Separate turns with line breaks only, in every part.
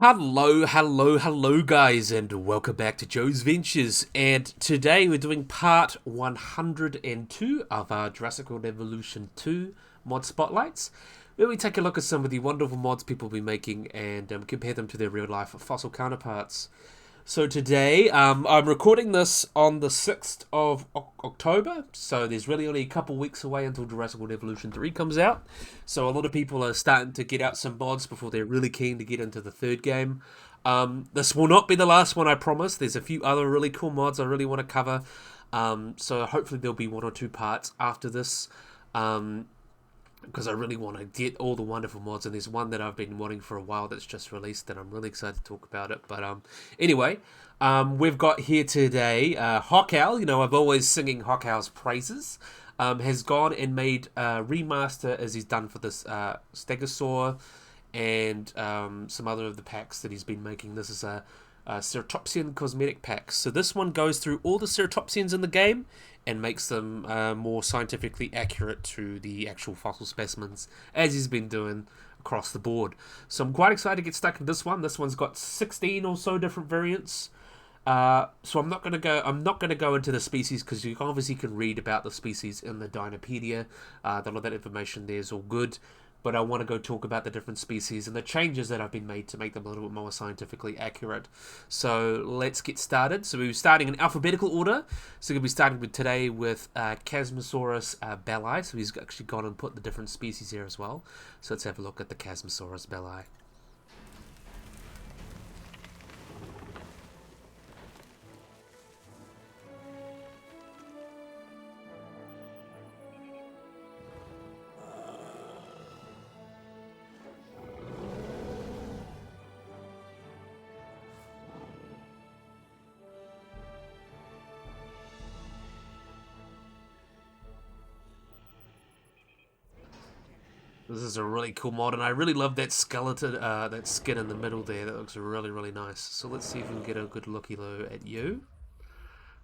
Hello guys, and welcome back to Joe's Ventures. And today we're doing part 102 of our Jurassic World Evolution 2 mod spotlights, where we take a look at some of the wonderful mods people be making and compare them to their real life fossil counterparts. So today, I'm recording this on the 6th of October, so there's really only a couple weeks away until Jurassic World Evolution 3 comes out. So a lot of people are starting to get out some mods before they're really keen to get into the third game. This will not be the last one, I promise. There's a few other really cool mods I really want to cover. So hopefully there'll be one or two parts after this. Because I really want to get all the wonderful mods, and there's one that I've been wanting for a while that's just released, and I'm really excited to talk about it. But anyway, we've got here today Hawkowl. You know, I've always singing Hawkowl's praises. Has gone and made a remaster as he's done for this Stegosaur and some other of the packs that he's been making. This is a Ceratopsian cosmetic pack. So this one goes through all the Ceratopsians in the game and makes them more scientifically accurate to the actual fossil specimens, as he's been doing across the board. So I'm quite excited to get stuck in this one. This one's got 16 or so different variants. So I'm not gonna go into the species because you obviously can read about the species in the Dinopedia. A lot of that information there is all good. But I want to go talk about the different species and the changes that have been made to make them a little bit more scientifically accurate. So let's get started. So we're starting in alphabetical order. So we're going to be starting with today with Chasmosaurus belli. So he's actually gone and put the different species here as well. So let's have a look at the Chasmosaurus belli. This is a really cool mod, and I really love that skeleton, that skin in the middle there. That looks really, really nice. So let's see if we can get a good looky-loo at you.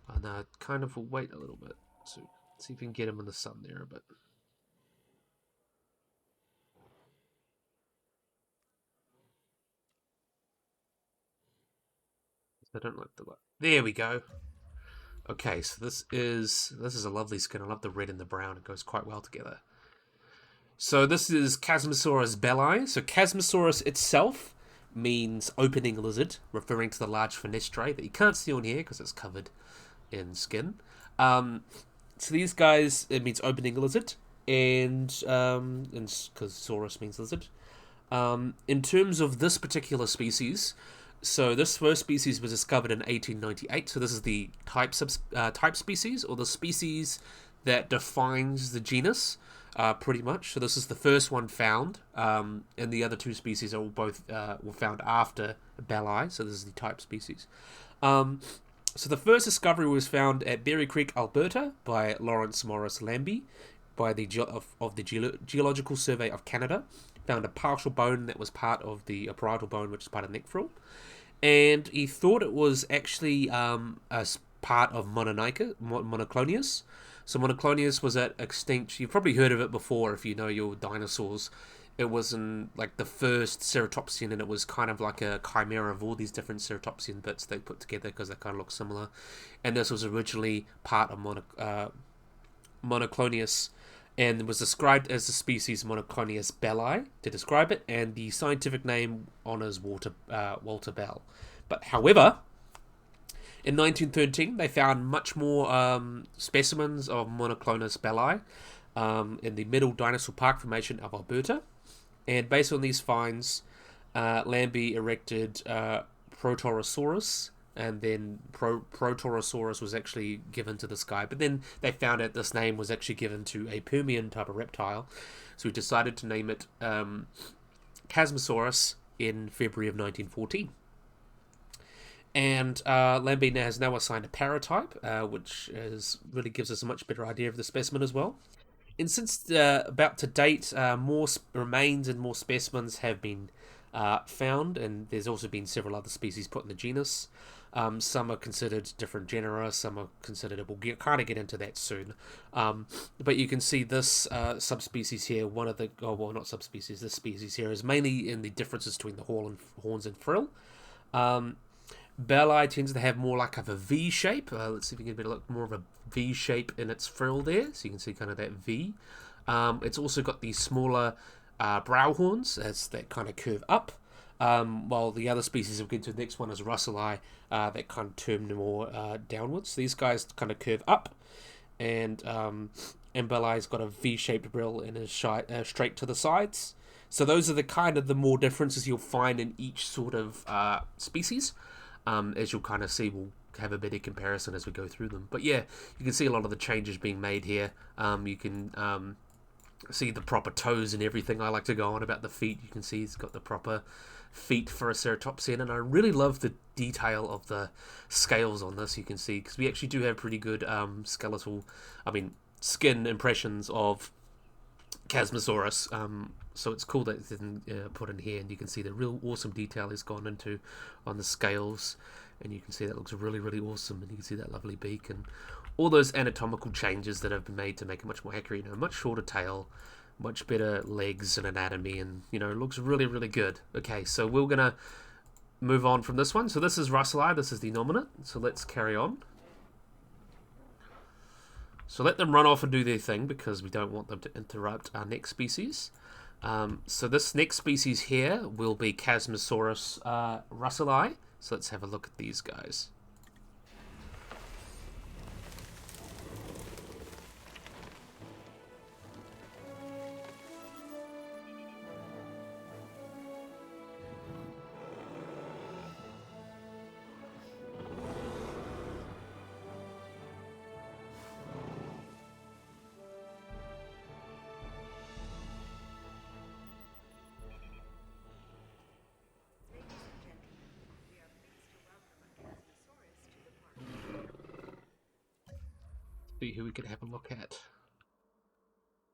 And kind of will wait a little bit. So see if we can get him in the sun there a bit. I don't like the light. There we go. Okay, so this is a lovely skin. I love the red and the brown. It goes quite well together. So this is Chasmosaurus belli. So Chasmosaurus itself means opening lizard, referring to the large fenestrae that you can't see on here because it's covered in skin. So these guys, it means opening lizard, and because Saurus means lizard. In terms of this particular species, so this first species was discovered in 1898. So this is the type species, or the species that defines the genus, pretty much. So this is the first one found, and the other two species are all both were found after belli. So this is the type species. So the first discovery was found at Berry Creek, Alberta, by Lawrence Morris Lambie, by the Geological Survey of Canada. Found a partial bone that was part of the parietal bone, which is part of the neck frill, and he thought it was actually as part of Monoclonius. So Monoclonius was at extinct. You've probably heard of it before if you know your dinosaurs. It was in like the first Ceratopsian, and it was kind of like a chimera of all these different Ceratopsian bits they put together because they kind of look similar. And this was originally part of Monoclonius, and was described as the species Monoclonius belli to describe it, and the scientific name honors Walter Bell. But however, in 1913, they found much more specimens of Monoclonus belli in the Middle Dinosaur Park Formation of Alberta. And based on these finds, Lambie erected Protorosaurus, and then Protorosaurus was actually given to this guy. But then they found out this name was actually given to a Permian type of reptile, so we decided to name it Chasmosaurus in February of 1914. And Lambie has now assigned a paratype, which really gives us a much better idea of the specimen as well. And since about to date, more remains and more specimens have been found, and there's also been several other species put in the genus. Some are considered different genera, some are considered, we'll kind of get into that soon. But you can see this subspecies here, one of the, oh, well, not subspecies, this species here is mainly in the differences between the horns and frill. Belli tends to have more like of a V shape. Let's see if we can get a look more of a V shape in its frill there, so you can see kind of that V. It's also got these smaller brow horns as that kind of curve up. While the other species we'll get to the next one is Russellii, that kind of turn more downwards. These guys kind of curve up, and Belli's got a V-shaped brill and is straight to the sides. So those are the kind of the more differences you'll find in each sort of species. As you'll kind of see, we'll have a better comparison as we go through them. But yeah, you can see a lot of the changes being made here. You can see the proper toes and everything. I like to go on about the feet. You can see it's got the proper feet for a ceratopsian, and I really love the detail of the scales on this. You can see, because we actually do have pretty good skin impressions of Chasmosaurus. So it's cool that it's put in here, and you can see the real awesome detail has gone into on the scales, and you can see that looks really, really awesome, and you can see that lovely beak and all those anatomical changes that have been made to make it much more accurate. Much shorter tail, much better legs and anatomy, and it looks really, really good. Okay, so we're gonna move on from this one. So this is Russellii, this is the nominate. So let's carry on. So let them run off and do their thing, because we don't want them to interrupt our next species. So this next species here will be Chasmosaurus Russellii. So let's have a look at these guys. See who we could have a look at.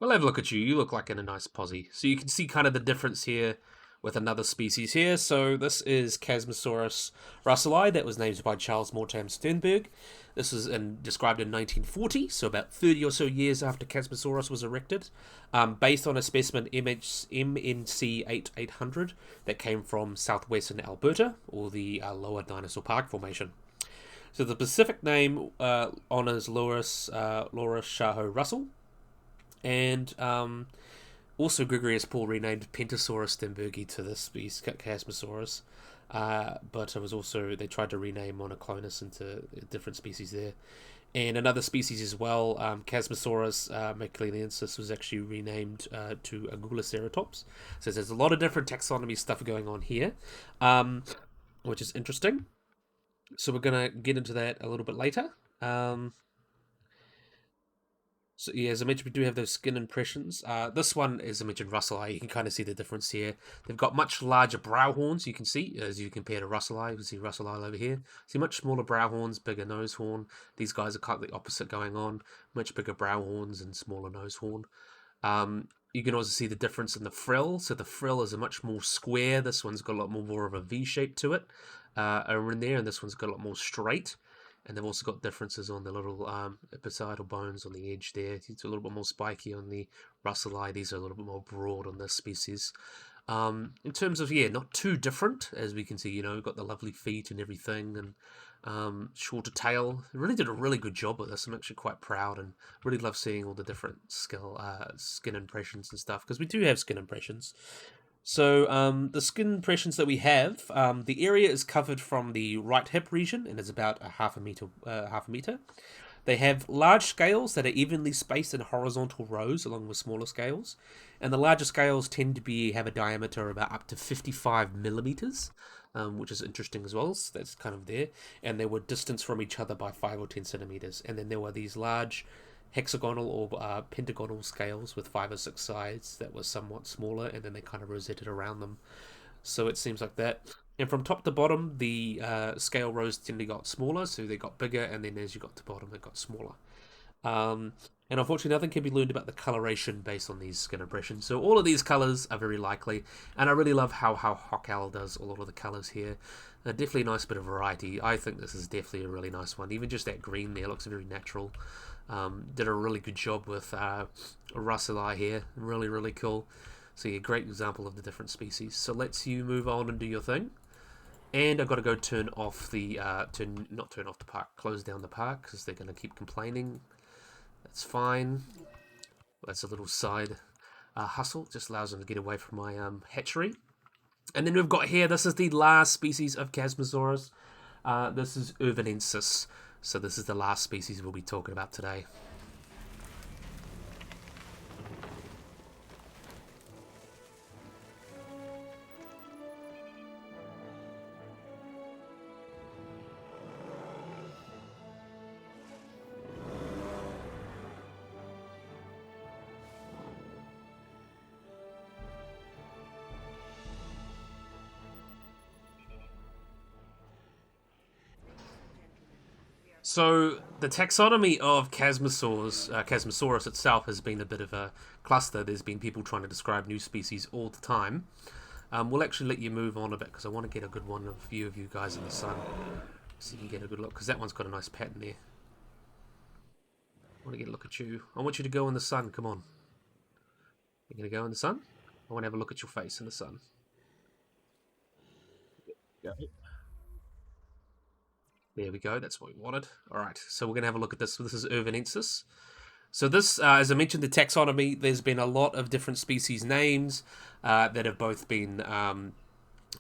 We'll have a look at you. You look like in a nice posse. So you can see kind of the difference here with another species here. So this is Chasmosaurus russellii, that was named by Charles Mortimer Sternberg. This was described in 1940, so about 30 or so years after Chasmosaurus was erected, based on a specimen MNC 8800 that came from southwestern Alberta, or the Lower Dinosaur Park Formation. So the specific name honors Loris Shaho Russell, and also Gregorius Paul renamed Pentasaurus Sternbergi to this species, Chasmosaurus. But it was also, they tried to rename Monoclonus into different species there. And another species as well, Chasmosaurus macleanensis, was actually renamed to Anguloceratops. So there's a lot of different taxonomy stuff going on here, which is interesting. So we're going to get into that a little bit later. So yeah, as I mentioned, we do have those skin impressions. This one, as I mentioned, Russellii, you can kind of see the difference here. They've got much larger brow horns, you can see, as you compare to Russellii. You can see Russellii over here. See much smaller brow horns, bigger nose horn. These guys are kind of the opposite going on. Much bigger brow horns and smaller nose horn. You can also see the difference in the frill. So the frill is a much more square. This one's got a lot more of a V shape to it over in there, and this one's got a lot more straight. And they've also got differences on the little epicidal bones on the edge there. It's a little bit more spiky on the Russellii. These are a little bit more broad on this species. In terms of, not too different, as we can see, we've got the lovely feet and everything, and shorter tail. They really did a really good job with this. I'm actually quite proud, and really love seeing all the different skin impressions and stuff, because we do have skin impressions. So the skin impressions that we have, the area is covered from the right hip region and is about a half a meter. They have large scales that are evenly spaced in horizontal rows along with smaller scales, and the larger scales tend to have a diameter of about up to 55 millimeters, which is interesting as well. So that's kind of there, and they were distanced from each other by 5 or 10 centimeters, and then there were these large hexagonal or pentagonal scales with 5 or 6 sides that were somewhat smaller, and then they kind of rosetted around them. So it seems like that. And from top to bottom, the scale rows tend to got smaller, so they got bigger, and then as you got to bottom, they got smaller. And unfortunately, nothing can be learned about the coloration based on these skin impressions. So all of these colors are very likely, and I really love how Hockowl does a lot of the colors here. Definitely a nice bit of variety. I think this is definitely a really nice one. Even just that green there looks very natural. Did a really good job with Russell here. Really, really cool. So yeah, great example of the different species. So let's you move on and do your thing. And I've got to go turn off the, not turn off the park, close down the park, because they're going to keep complaining. That's fine. That's a little side hustle. Just allows them to get away from my hatchery. And then we've got here, this is the last species of Chasmosaurus. This is Urbanensis. So this is the last species we'll be talking about today. So the taxonomy of Chasmosaurus itself has been a bit of a cluster. There's been people trying to describe new species all the time. We'll actually let you move on a bit because I want to get a good view of you guys in the sun, so you can get a good look. Because that one's got a nice pattern there. I want to get a look at you. I want you to go in the sun. Come on. You're gonna go in the sun? I want to have a look at your face in the sun. Go. There we go. That's what we wanted. All right. So we're going to have a look at this. This is Urbanensis. So this, as I mentioned, the taxonomy, there's been a lot of different species names that have both been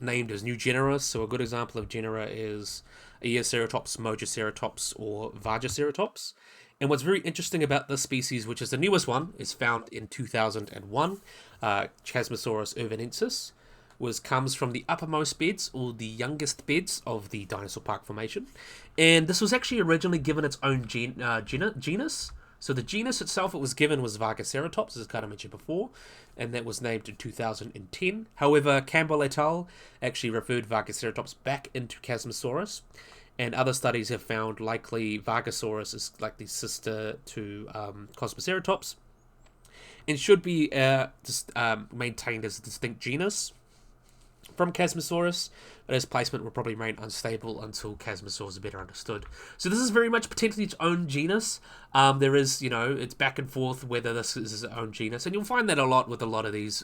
named as new genera. So a good example of genera is Eoceratops, Mojoceratops, or Vargoceratops. And what's very interesting about this species, which is the newest one, is found in 2001, Chasmosaurus urbanensis, comes from the uppermost beds, or the youngest beds of the Dinosaur Park Formation. And this was actually originally given its own genus. So the genus itself it was given was Vargoceratops, as I kind of mentioned before, and that was named in 2010. However, Campbell et al. Actually referred Vargoceratops back into Chasmosaurus, and other studies have found likely Vargosaurus is like the sister to Cosmoceratops, and should be maintained as a distinct genus from Chasmosaurus, but its placement will probably remain unstable until Chasmosaurs are better understood. So this is very much potentially its own genus. There is, it's back and forth whether this is its own genus, and you'll find that a lot with a lot of these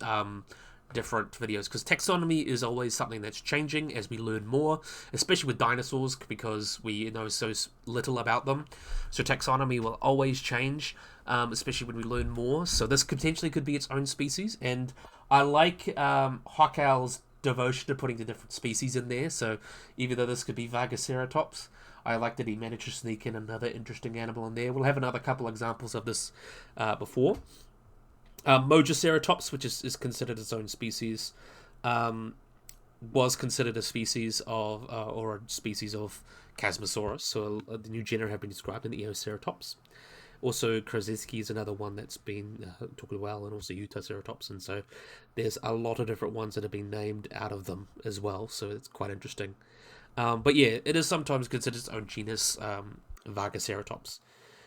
different videos, because taxonomy is always something that's changing as we learn more, especially with dinosaurs, because we know so little about them. So taxonomy will always change, especially when we learn more. So this potentially could be its own species, and I like Hockow's devotion to putting the different species in there. So even though this could be Vargoceratops, I like that he managed to sneak in another interesting animal in there. We'll have another couple examples of this before. Mojoceratops, which is considered its own species, was considered a species of or a species of Chasmosaurus. So the new genera have been described in the Eoceratops. Also, Krasitsky is another one that's been talked about, and also Utaceratops, and so there's a lot of different ones that have been named out of them as well, so it's quite interesting. But yeah, it is sometimes considered its own genus, Vargoceratops.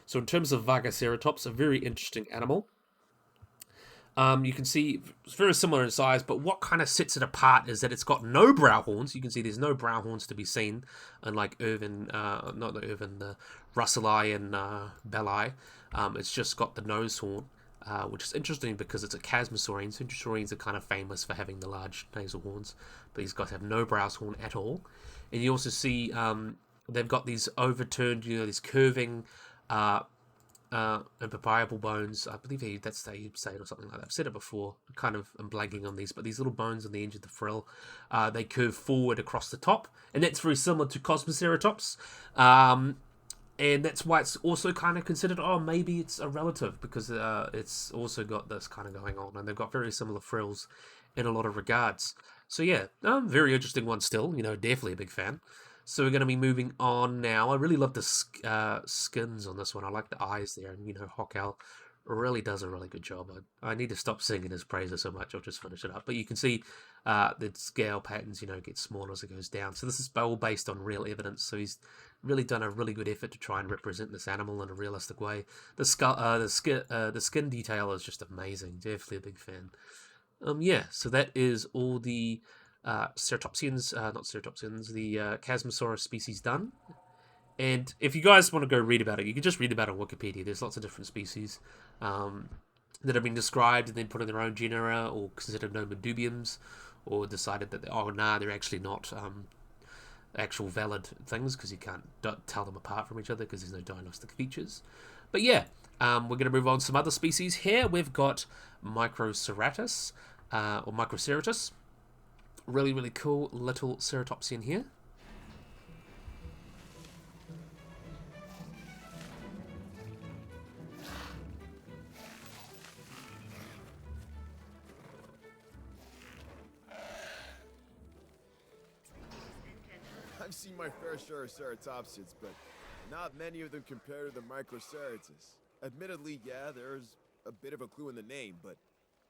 So in terms of Vargoceratops, a very interesting animal. You can see it's very similar in size, but what kind of sets it apart is that it's got no brow horns. You can see there's no brow horns to be seen, unlike the Russelli and Belli. It's just got the nose horn, which is interesting because it's a Chasmosaurian. Centrosaurians are kind of famous for having the large nasal horns, but these guys have no brow horn at all. And you also see they've got these overturned, these curving and papayable bones. I believe that's how you say it or something like that. I've said it before. I'm blanking on these, but these little bones on the edge of the frill, they curve forward across the top, and that's very similar to Cosmoceratops. And that's why it's also kind of considered, maybe it's a relative, because it's also got this kind of going on, and they've got very similar frills in a lot of regards. So yeah, very interesting one still. Definitely a big fan. So we're going to be moving on now. I really love the skins on this one. I like the eyes there. And, Hockowl really does a really good job. I need to stop singing his praises so much. I'll just finish it up. But you can see the scale patterns, get smaller as it goes down. So this is all based on real evidence. So he's really done a really good effort to try and represent this animal in a realistic way. The skull, the skin detail is just amazing. Definitely a big fan. Yeah, so that is all the ceratopsians, not ceratopsians, the Chasmosaurus species done. And if you guys want to go read about it, you can just read about it on Wikipedia. There's lots of different species that have been described and then put in their own genera or considered nomen dubiums, or decided that, they're actually not actual valid things because you can't tell them apart from each other because there's no diagnostic features. But yeah, we're going to move on to some other species here. We've got Microceratus, or Microceratus. Really, really cool little ceratopsian here.
I've seen my fair share of ceratopsids, but not many of them compare to the Microceratus. Admittedly, yeah, there's a bit of a clue in the name, but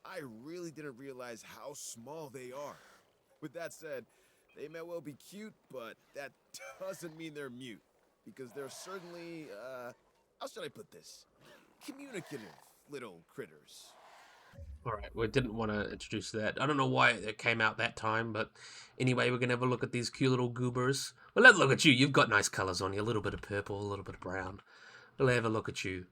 I really didn't realize how small they are. With that said, they may well be cute, but that doesn't mean they're mute, because they're certainly, how should I put this? Communicative little critters.
Alright, we didn't want to introduce that. I don't know why it came out that time, but anyway, we're going to have a look at these cute little goobers. Well, let's look at you. You've got nice colours on you. A little bit of purple, a little bit of brown. We'll have a look at you.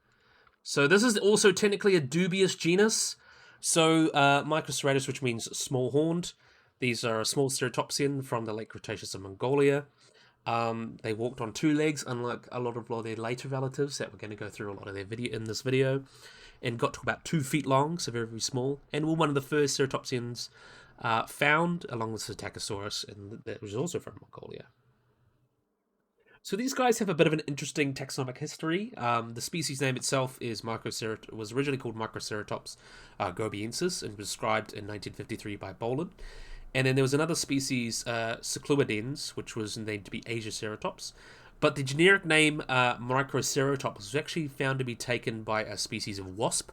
So this is also technically a dubious genus. So Microceratus, which means small-horned. These are a small ceratopsian from the late Cretaceous of Mongolia. They walked on two legs, unlike a lot of their later relatives that we're going to go through a lot of their video in this video, and got to about 2 feet long, so very, very small, and were one of the first ceratopsians found, along with Psittacosaurus, and that was also from Mongolia. So these guys have a bit of an interesting taxonomic history. The species name itself is was originally called Microceratops gobiensis and was described in 1953 by Bolin. And then there was another species, Cycloidens, which was named to be Asiaceratops. But the generic name Microceratops was actually found to be taken by a species of wasp.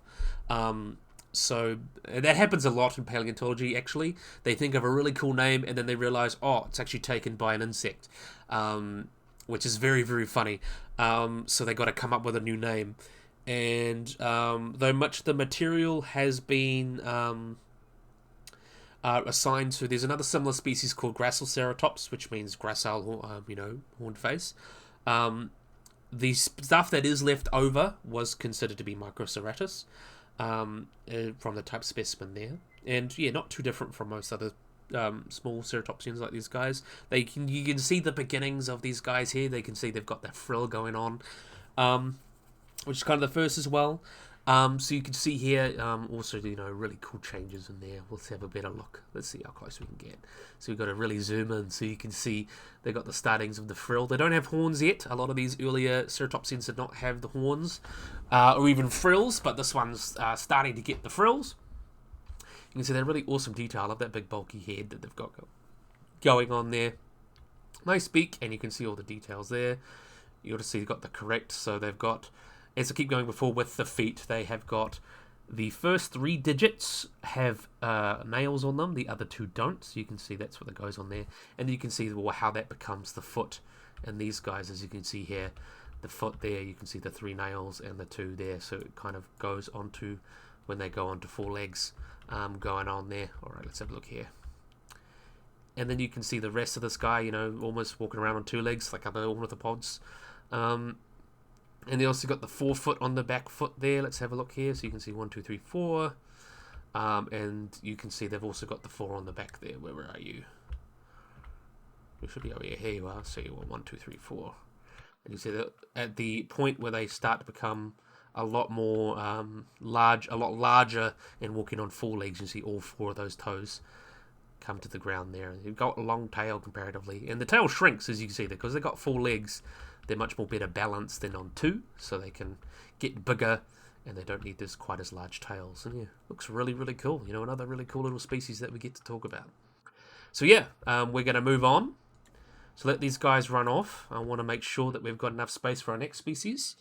So that happens a lot in paleontology, actually. They think of a really cool name and then they realize, it's actually taken by an insect, which is very, very funny. So they got to come up with a new name. And though much of the material has been assigned to, there's another similar species called Gracilceratops, which means gracile, horned face. The stuff that is left over was considered to be Microceratus from the type specimen there, and yeah, not too different from most other small ceratopsians like these guys. You can see the beginnings of these guys here. They can see they've got that frill going on, which is kind of the first as well. So you can see here also, really cool changes in there. Let's have a better look. Let's see how close we can get. So we've got to really zoom in so you can see they've got the startings of the frill. They don't have horns yet. A lot of these earlier ceratopsians did not have the horns or even frills, but this one's starting to get the frills. You can see that really awesome detail of that big bulky head that they've got going on there. Nice beak, and you can see all the details there. You got to see they've got the correct, so they've got, as I keep going before with the feet, they have got the first 3 digits have nails on them, the other 2 don't. So you can see that's what that goes on there. And you can see how that becomes the foot. And these guys, as you can see here, the foot there, you can see the 3 nails and the 2 there. So it kind of goes onto, when they go onto 4 legs, going on there. Alright, let's have a look here. And then you can see the rest of this guy, almost walking around on 2 legs, like other ornithopods. And they also got the 4 foot on the back foot there. Let's have a look here. So you can see 1, 2, 3, 4. And you can see they've also got the 4 on the back there. Where are you? We should be over here. Here you are. So you want 1, 2, 3, 4. And you see that at the point where they start to become a lot more a lot larger and walking on 4 legs, you see all 4 of those toes come to the ground there. You've got a long tail comparatively. And the tail shrinks, as you can see, because they've got 4 legs. They're much more better balanced than on 2, so they can get bigger and they don't need this quite as large tails. And yeah, looks really, really cool. Another really cool little species that we get to talk about. So yeah, we're going to move on. So let these guys run off. I want to make sure that we've got enough space for our next species.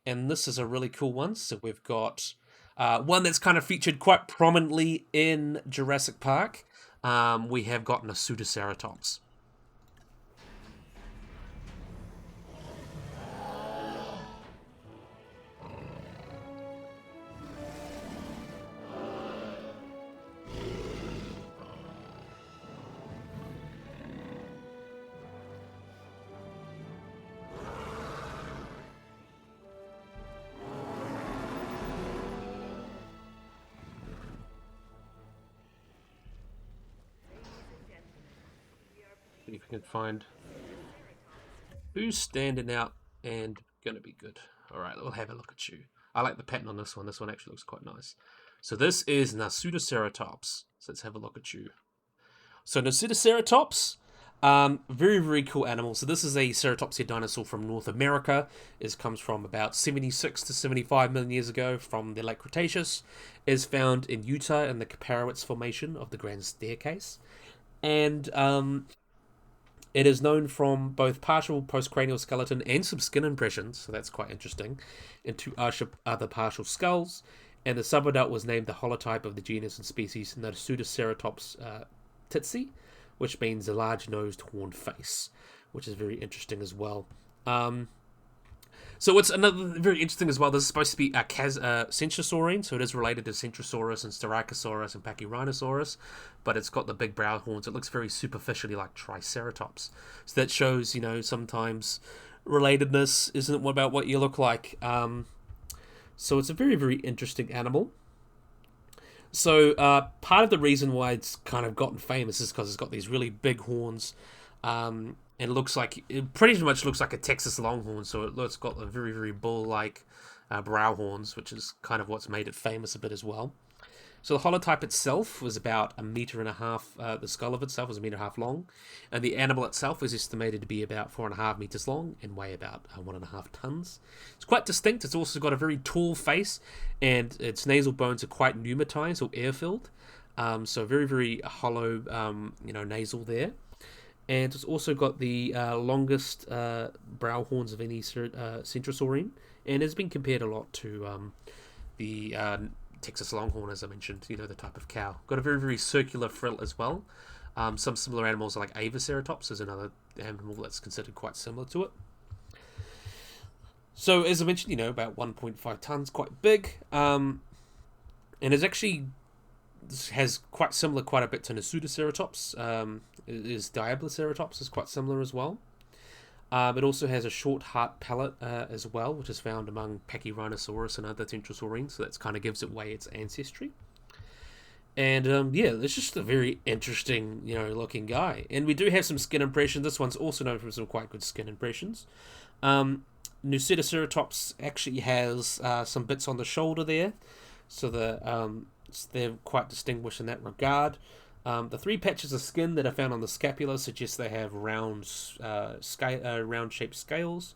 And this is a really cool one. So we've got one that's kind of featured quite prominently in Jurassic Park. we have gotten a Pseudoceratops. See if we can find who's standing out and gonna be good. Alright, we'll have a look at you. I like the pattern on this one. This one actually looks quite nice. So this is Pseudoceratops. So let's have a look at you. So Pseudoceratops, very, very cool animal. So this is a ceratopsia dinosaur from North America. It comes from about 76 to 75 million years ago from the late Cretaceous. It is found in Utah in the Kaparowitz Formation of the Grand Staircase. And it is known from both partial postcranial skeleton and some skin impressions, so that's quite interesting, and two other partial skulls. And the subadult was named the holotype of the genus and species Pseudoceratops titsi, which means a large-nosed horned face, which is very interesting as well. So what's another very interesting as well, this is supposed to be a Centrosaurine, so it is related to Centrosaurus and Styracosaurus and Pachyrhinosaurus, but it's got the big brow horns. It looks very superficially like Triceratops. So that shows, you know, sometimes relatedness isn't about what you look like. So it's a very, very interesting animal. So part of the reason why it's kind of gotten famous is because it's got these really big horns, and it looks like, it pretty much looks like a Texas Longhorn. So it's got a very, very bull-like brow horns, which is kind of what's made it famous a bit as well. So the holotype itself was about 1.5 meters. The skull of itself was 1.5 meters long, and the animal itself is estimated to be about 4.5 meters long and weigh about 1.5 tons. It's quite distinct. It's also got a very tall face, and its nasal bones are quite pneumatized or air-filled. So very, very hollow, nasal there. And it's also got the longest brow horns of any Centrosaurine, and has been compared a lot to the Texas Longhorn, as I mentioned, you know, the type of cow. Got a very, very circular frill as well. Some similar animals like Avaceratops is another animal that's considered quite similar to it. So, as I mentioned, you know, about 1.5 tons, quite big. And it's actually has quite a bit to Pseudoceratops. Is Diabloceratops is quite similar as well. It also has a short heart palate as well, which is found among Pachyrhinosaurus and other Centrosaurines, so that kind of gives it away its ancestry. And it's just a very interesting, looking guy. And we do have some skin impressions. This one's also known for some quite good skin impressions. Pseudoceratops actually has some bits on the shoulder there, so they're quite distinguished in that regard. The 3 patches of skin that are found on the scapula suggest they have round-shaped scales,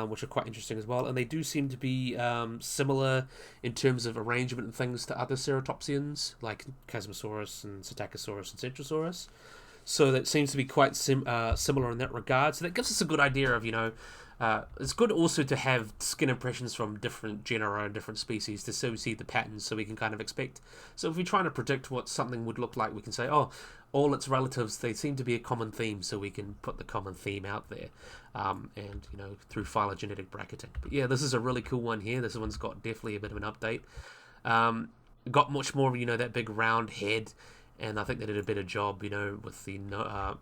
which are quite interesting as well. And they do seem to be similar in terms of arrangement and things to other ceratopsians, like Chasmosaurus and Psittacosaurus and Centrosaurus. So that seems to be quite similar in that regard. So that gives us a good idea of, it's good also to have skin impressions from different genera and different species to see the patterns, so we can kind of expect. So if we're trying to predict what something would look like, we can say, oh, all its relatives, they seem to be a common theme, so we can put the common theme out there, and, through phylogenetic bracketing. But yeah, this is a really cool one here. This one's got definitely a bit of an update. Got much more of, that big round head, and I think they did a better job, with the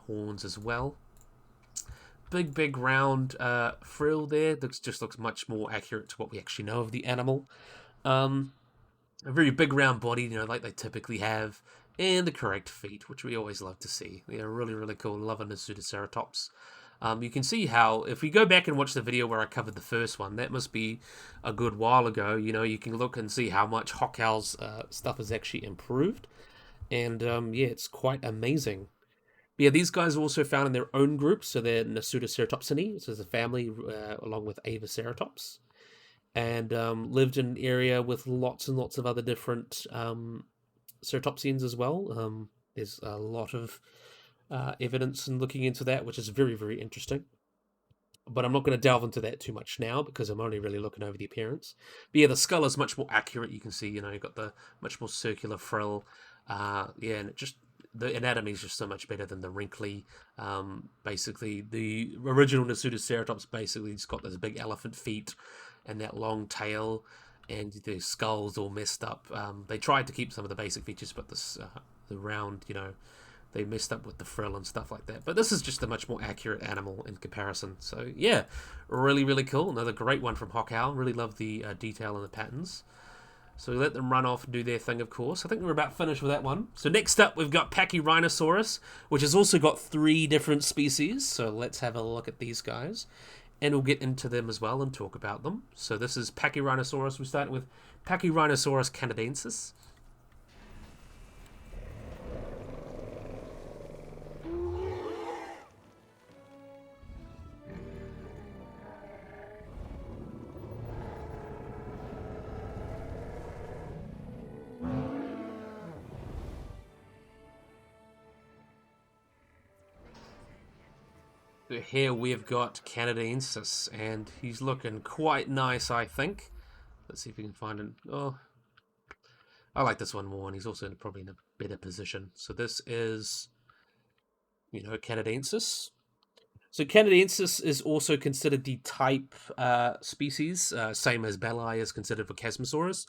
horns as well. Big round frill there. Looks much more accurate to what we actually know of the animal. A very big round body, like they typically have, and the correct feet, which we always love to see. They're really, really cool. Loving the Pseudoceratops. You can see how, if we go back and watch the video where I covered the first one, that must be a good while ago. You can look and see how much Hockal's stuff has actually improved. And it's quite amazing. But yeah, these guys are also found in their own group, so they're Pseudoceratopsinae, so there's a family along with Avaceratops, and lived in an area with lots and lots of other different ceratopsians as well. There's a lot of evidence in looking into that, which is very, very interesting. But I'm not going to delve into that too much now because I'm only really looking over the appearance. But yeah, the skull is much more accurate. You can see, you've got the much more circular frill. Yeah, and the anatomy is just so much better than the wrinkly. Basically, the original Nasutoceratops basically just got those big elephant feet and that long tail, and the skull's all messed up. They tried to keep some of the basic features, but the round, they messed up with the frill and stuff like that. But this is just a much more accurate animal in comparison. So yeah, really, really cool. Another great one from Hokkao. Really love the detail and the patterns. So we let them run off and do their thing, of course. I think we're about finished with that one. So next up, we've got Pachyrhinosaurus, which has also got 3 different species. So let's have a look at these guys. And we'll get into them as well and talk about them. So this is Pachyrhinosaurus. We're starting with Pachyrhinosaurus canadensis. So here we've got Canadensis, and he's looking quite nice, I think. Let's see if we can find him. Oh, I like this one more, and he's also probably in a better position. So this is, Canadensis. So Canadensis is also considered the type species, same as Bellai is considered for Chasmosaurus.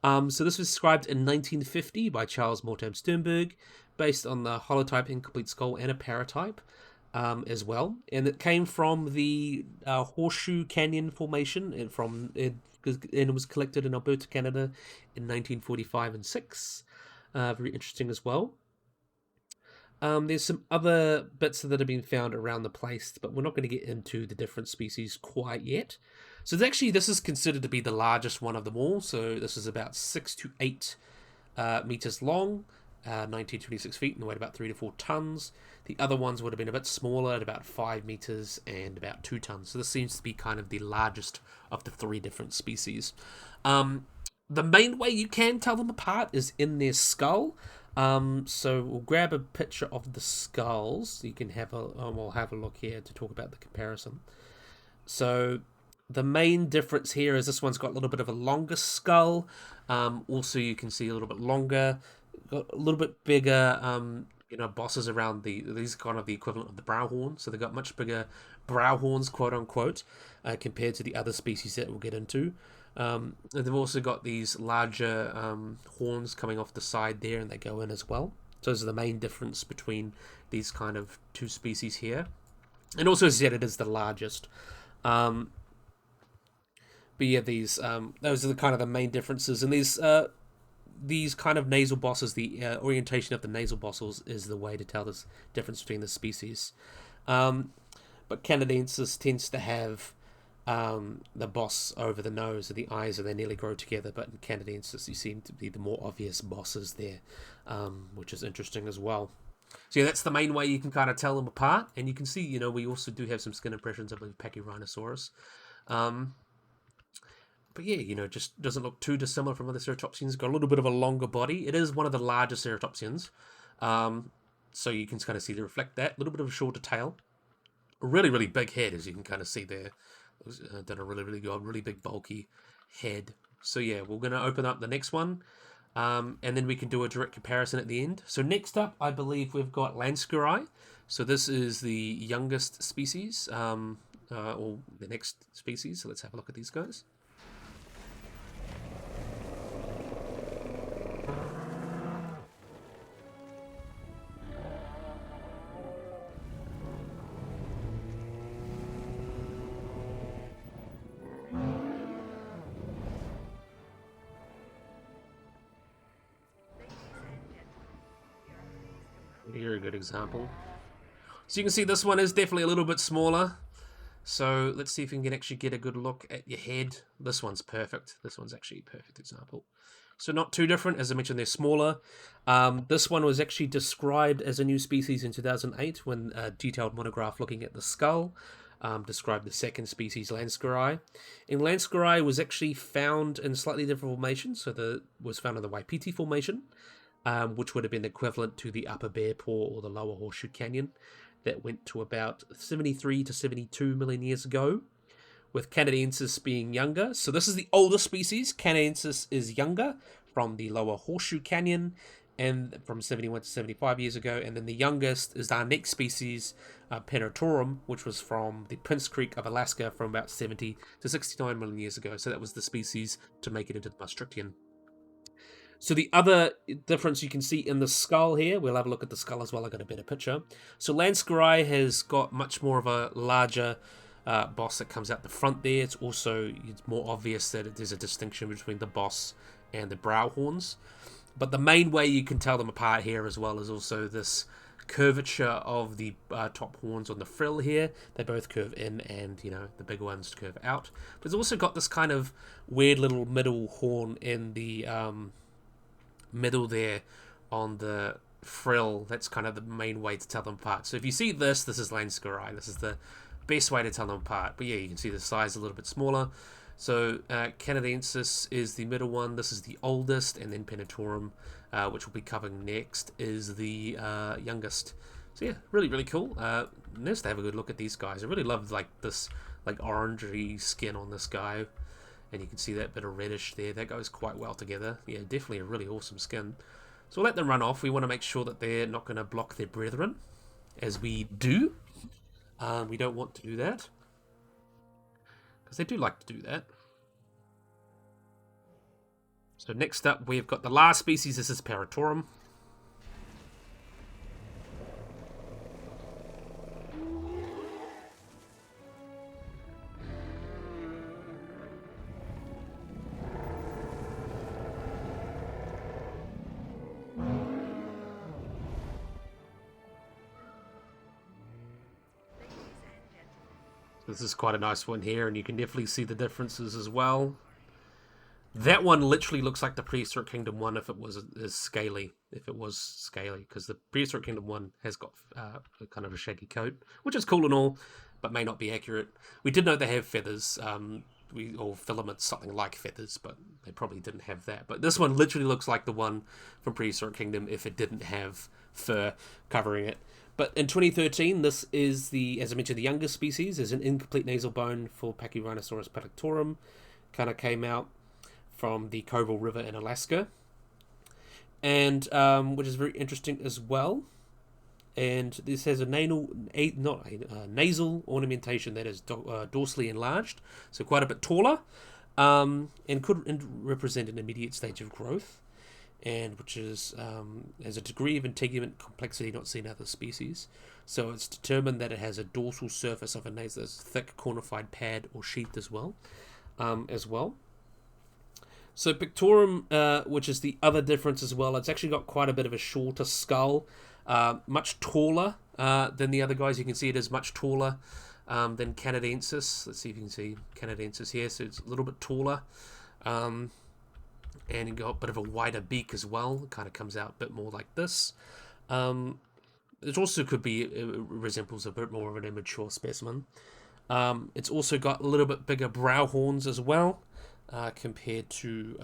So this was described in 1950 by Charles Mortimer Sternberg, based on the holotype incomplete skull and a paratype. As well, and it came from the Horseshoe Canyon Formation, and it was collected in Alberta, Canada, in 1945 and 6. Very interesting as well. There's some other bits that have been found around the place, but we're not going to get into the different species quite yet. So this is considered to be the largest one of them all. So this is about 6 to 8 meters long. 1926 feet and weighed about 3 to 4 tons. The other ones would have been a bit smaller at about 5 meters and about 2 tons. So this seems to be kind of the largest of the 3 different species. The main way you can tell them apart is in their skull. So we'll grab a picture of the skulls. You can we'll have a look here to talk about the comparison. So the main difference here is this one's got a little bit of a longer skull. Also, you can see a little bit longer, got a little bit bigger, bosses around these are kind of the equivalent of the brow horn. So they've got much bigger brow horns, quote unquote, compared to the other species that we'll get into. And they've also got these larger horns coming off the side there, and they go in as well. So those are the main difference between these kind of 2 species here. And also, as I said, it is the largest. But yeah, those are the kind of the main differences. And these kind of nasal bosses, the orientation of the nasal bosses is the way to tell the difference between the species. But Canadensis tends to have the boss over the nose, or the eyes, and they nearly grow together. But in Canadensis, you seem to be the more obvious bosses there, which is interesting as well. So yeah, that's the main way you can kind of tell them apart. And you can see, we also do have some skin impressions of Pachyrhinosaurus. But yeah, just doesn't look too dissimilar from other ceratopsians. Got a little bit of a longer body. It is one of the largest ceratopsians. So you can kind of see to reflect that. A little bit of a shorter tail. A really, really big head, as you can kind of see there. Done a really, really good, really big, bulky head. So yeah, we're going to open up the next one. And then we can do a direct comparison at the end. So next up, I believe we've got Lansqueri. So this is the youngest species, or the next species. So let's have a look at these guys. Here a good example. So you can see this one is definitely a little bit smaller. So let's see if we can actually get a good look at your head. This one's perfect. This one's actually a perfect example. So not too different. As I mentioned, they're smaller. This one was actually described as a new species in 2008 when a detailed monograph looking at the skull described the second species, Lansqueri. And Lansqueri was actually found in slightly different formations. So was found in the Waipiti Formation, which would have been equivalent to the Upper Bear Paw or the Lower Horseshoe Canyon. That went to about 73 to 72 million years ago, with Canadensis being younger. So this is the older species. Canadensis is younger from the Lower Horseshoe Canyon, and from 71 to 75 years ago. And then the youngest is our next species, Penatorum, which was from the Prince Creek of Alaska from about 70 to 69 million years ago. So that was the species to make it into the Maastrichtian. So the other difference you can see in the skull here, we'll have a look at the skull as well. I got a better picture. So Lansqueri has got much more of a larger boss that comes out the front there. It's more obvious that there's a distinction between the boss and the brow horns. But the main way you can tell them apart here as well is also this curvature of the top horns on the frill here. They both curve in, and the bigger ones curve out. But it's also got this kind of weird little middle horn in the middle there on the frill. That's kind of the main way to tell them apart. So if you see this is Lansqueri. This is the best way to tell them apart. But yeah, you can see the size a little bit smaller. So Canadensis is the middle one. This is the oldest, and then Penatorum, which we'll be covering next, is the youngest. So yeah, really, really cool. Nice to have a good look at these guys. I really love this orangey skin on this guy. And you can see that bit of reddish there. That goes quite well together. Yeah, definitely a really awesome skin. So we'll let them run off. We want to make sure that they're not going to block their brethren, as we do. We don't want to do that, because they do like to do that. So next up, we've got the last species. This is Paratorum. This is quite a nice one here, and you can definitely see the differences as well. That one literally looks like the Prehistoric Kingdom one if it was scaly. Because the Prehistoric Kingdom one has got kind of a shaggy coat, which is cool and all, but may not be accurate. We did know they have feathers, or filaments, something like feathers, but they probably didn't have that. But this one literally looks like the one from Prehistoric Kingdom if it didn't have fur covering it. But in 2013, this is as I mentioned, the youngest species. There's an incomplete nasal bone for Pachyrhinosaurus palectorum. Kind of came out from the Koval River in Alaska, and which is very interesting as well. And this has a nasal ornamentation that is dorsally enlarged, so quite a bit taller, and could represent an immediate stage of growth, and which is has a degree of integument complexity not seen in other species. So it's determined that it has a dorsal surface of a nasal thick cornified pad or sheath as well. So Pictorum, which is the other difference as well, it's actually got quite a bit of a shorter skull, much taller than the other guys. You can see it is much taller than Canadensis. Let's see if you can see Canadensis here. So it's a little bit taller. And you got a bit of a wider beak as well. It kind of comes out a bit more like this. It also could be, resembles a bit more of an immature specimen. It's also got a little bit bigger brow horns as well, compared to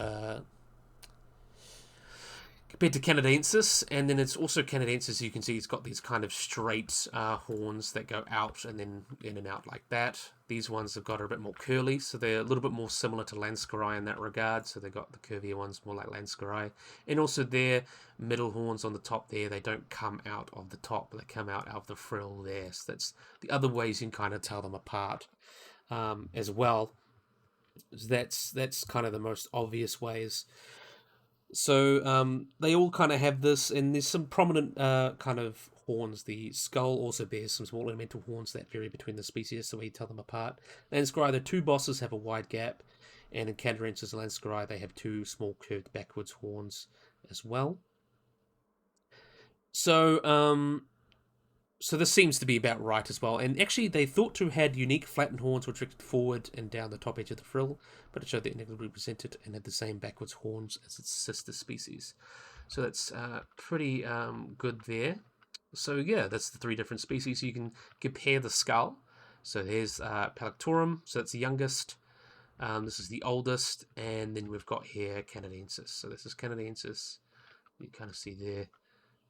Canadensis. And then it's also Canadensis, you can see it's got these kind of straight horns that go out and then in and out like that. These ones have got a bit more curly, so they're a little bit more similar to Lansqueri in that regard. So they've got the curvier ones more like Lansqueri. And also their middle horns on the top there, they don't come out of the top, they come out of the frill there. So that's the other ways you can kind of tell them apart as well. That's kind of the most obvious ways. So they all kind of have this, and there's some prominent kind of horns. The skull also bears some small ornamental horns that vary between the species, so we tell them apart. Lansqueri, the two bosses have a wide gap, and in Canadensis and Lansqueri, they have two small curved backwards horns as well. So this seems to be about right as well. And actually, they thought to have had unique flattened horns which reached forward and down the top edge of the frill, but it showed that it negligibly presented and had the same backwards horns as its sister species. So that's pretty good there. So yeah, that's the three different species. You can compare the skull. So there's Palectorum, so that's the youngest. This is the oldest, and then we've got here Canadensis. So this is Canadensis. You kind of see there,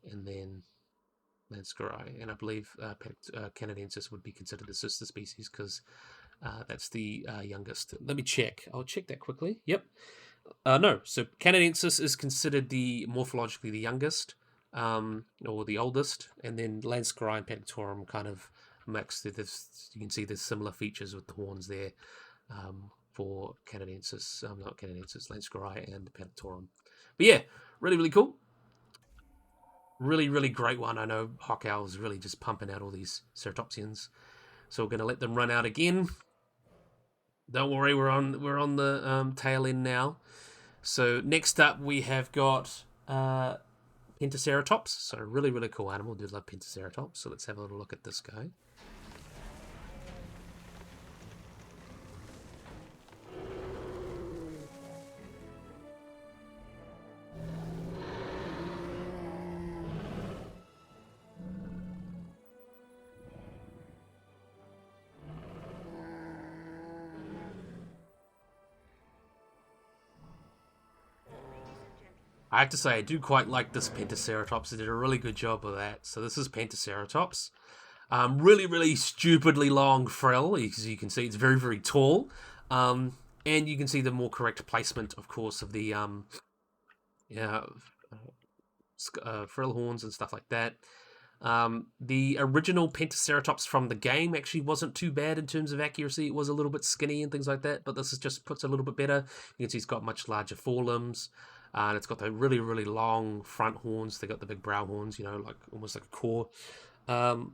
and then Lansqueri, and I believe Canadensis would be considered the sister species because that's the youngest. Let me check. I'll check that quickly. Yep. No, so Canadensis is considered the morphologically the youngest, or the oldest, and then Lansqurai and Pantatorum kind of mixed. This, you can see there's similar features with the horns there for Canadensis, not Canadensis, Lansqurai and Pantatorum. But yeah, really, really cool. Really, really great one. I know Hawk Owl is really just pumping out all these Ceratopsians, so we're going to let them run out again. Don't worry, we're on the tail end now. So next up we have got Pentaceratops. So really, really cool animal. I do love Pentaceratops. So let's have a little look at this guy. I have to say, I do quite like this Pentaceratops. They did a really good job of that. So this is Pentaceratops. Really, really stupidly long frill. As you can see, it's very, very tall. And you can see the more correct placement, of course, of the yeah, frill horns and stuff like that. The original Pentaceratops from the game actually wasn't too bad in terms of accuracy. It was a little bit skinny and things like that, but this is just puts a little bit better. You can see it's got much larger forelimbs. And it's got the really, really long front horns. They got the big brow horns, like almost like a core. And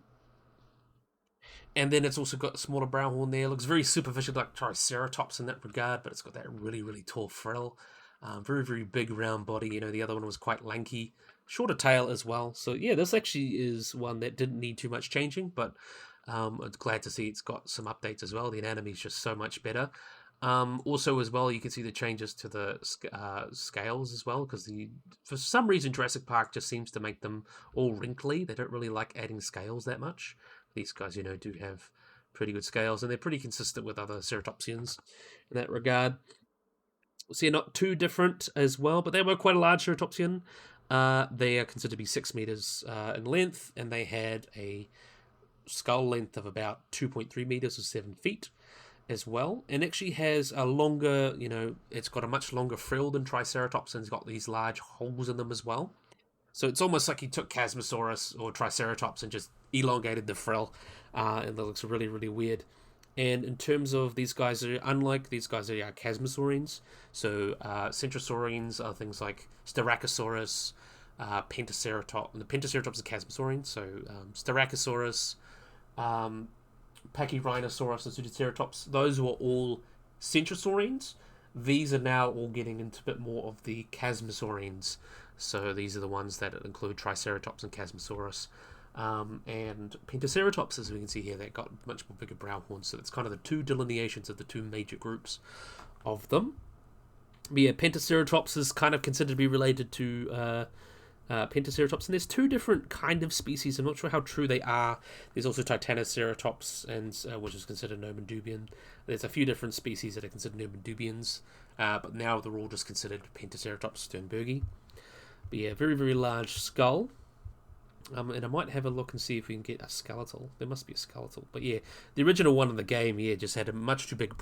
then it's also got a smaller brow horn there. It looks very superficial, like Triceratops in that regard, but it's got that really, really tall frill. Very, very big round body. The other one was quite lanky. Shorter tail as well. So yeah, this actually is one that didn't need too much changing, but I'm glad to see it's got some updates as well. The anatomy is just so much better. Also, as well, you can see the changes to the scales as well, because for some reason Jurassic Park just seems to make them all wrinkly. They don't really like adding scales that much. These guys, do have pretty good scales, and they're pretty consistent with other Ceratopsians in that regard. So you're not too different as well, but they were quite a large Ceratopsian. They are considered to be 6 meters in length, and they had a skull length of about 2.3 meters or 7 feet. As well, and actually has a longer, it's got a much longer frill than Triceratops, and it's got these large holes in them as well. So it's almost like he took Chasmosaurus or Triceratops and just elongated the frill, and that looks really, really weird. And in terms of these guys, unlike these guys, are Chasmosaurines. So Centrosaurines are things like Styracosaurus, Pentaceratops. And the Pentaceratops is Chasmosaurine. So Styracosaurus, Pachyrhinosaurus and Pseudoceratops, those were all Centrosaurines. These are now all getting into a bit more of the Chasmosaurines. So these are the ones that include Triceratops and Chasmosaurus. And Pentaceratops, as we can see here, they got much more bigger brow horns. So it's kind of the two delineations of the two major groups of them. But yeah, Pentaceratops is kind of considered to be related to Pentaceratops, and there's two different kind of species. I'm not sure how true they are. There's also Titanoceratops, and which is considered Nomendubian. There's a few different species that are considered Nomendubians, but now they're all just considered Pentaceratops sternbergi. But yeah, very, very large skull. And I might have a look and see if we can get a skeletal. There must be a skeletal. But yeah, the original one in the game, just had a much too big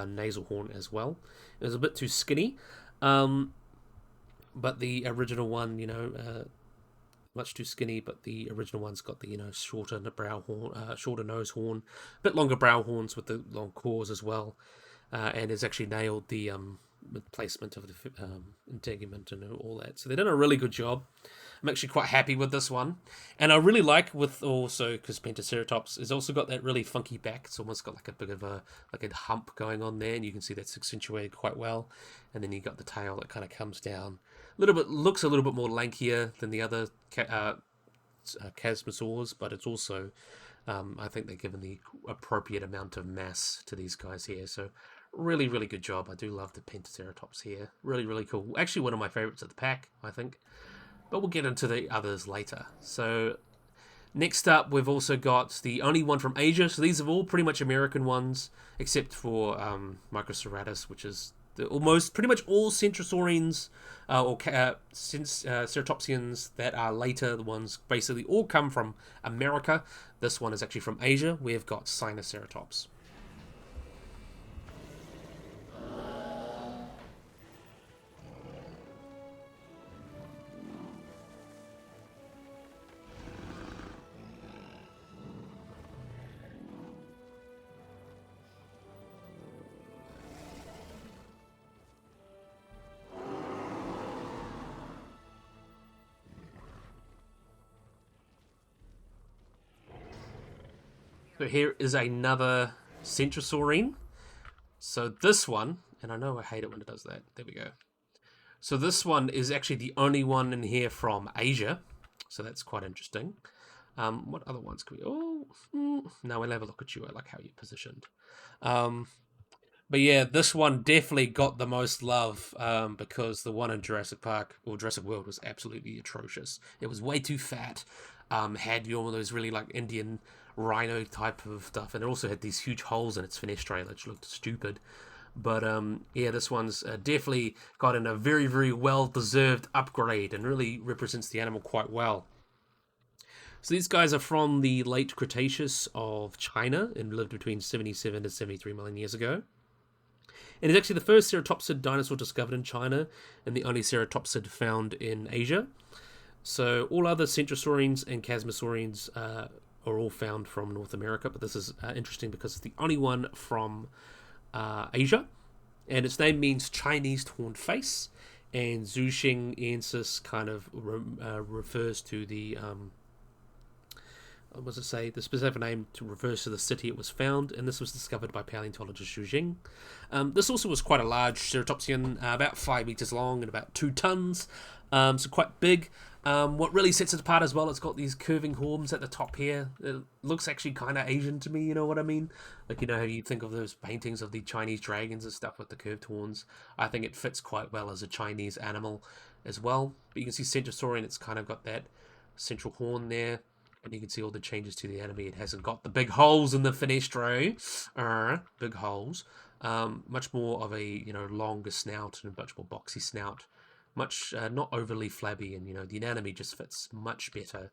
nasal horn as well. It was a bit too skinny. But the original one, much too skinny. But the original one's got the shorter brow horn, shorter nose horn, a bit longer brow horns with the long claws as well, and has actually nailed the placement of the integument and all that. So they've done a really good job. I'm actually quite happy with this one, and I really like with also because Pentaceratops has also got that really funky back. It's almost got like a bit of a hump going on there, and you can see that's accentuated quite well. And then you got the tail that kind of comes down a little bit, looks a little bit more lankier than the other Chasmosaurs, but it's also I think they're given the appropriate amount of mass to these guys here. So really, really good job. I do love the Pentaceratops here. Really, really cool. Actually, one of my favorites of the pack, I think. But we'll get into the others later. So next up, we've also got the only one from Asia. So these are all pretty much American ones, except for Microceratus, which is almost pretty much all Centrosaurines or Ceratopsians that are later. The ones basically all come from America. This one is actually from Asia. We've got Sinoceratops. So here is another Centrosaurine. So this one, and I know I hate it when it does that. There we go. So this one is actually the only one in here from Asia. So that's quite interesting. What other ones can we... now we'll have a look at you. I like how you're positioned. But yeah, this one definitely got the most love because the one in Jurassic Park or Jurassic World was absolutely atrocious. It was way too fat. Had all those really like Indian rhino type of stuff, and it also had these huge holes in its fenestrae which looked stupid. But yeah, this one's definitely gotten a very, very well-deserved upgrade and really represents the animal quite well. So these guys are from the late Cretaceous of China and lived between 77 to 73 million years ago. And it's actually the first ceratopsid dinosaur discovered in China and the only ceratopsid found in Asia. So all other centrosaurines and chasmosaurines are all found from North America, but this is interesting because it's the only one from Asia, and its name means Chinese horned face, and Zhuxingensis kind of refers to the what does it say? The specific name refers to the city it was found, and this was discovered by paleontologist Zhu Jing. This also was quite a large ceratopsian, about 5 meters long and about 2 tons, so quite big. What really sets it apart as well, it's got these curving horns at the top here. It looks actually kind of Asian to me, you know what I mean? Like, you know how you think of those paintings of the Chinese dragons and stuff with the curved horns? I think it fits quite well as a Chinese animal as well. But you can see Centrosaurine, it's kind of got that central horn there. And you can see all the changes to the anatomy. It hasn't got the big holes in the fenestrae. Big holes. Much more of a, longer snout and much more boxy snout. Much not overly flabby, and the anatomy just fits much better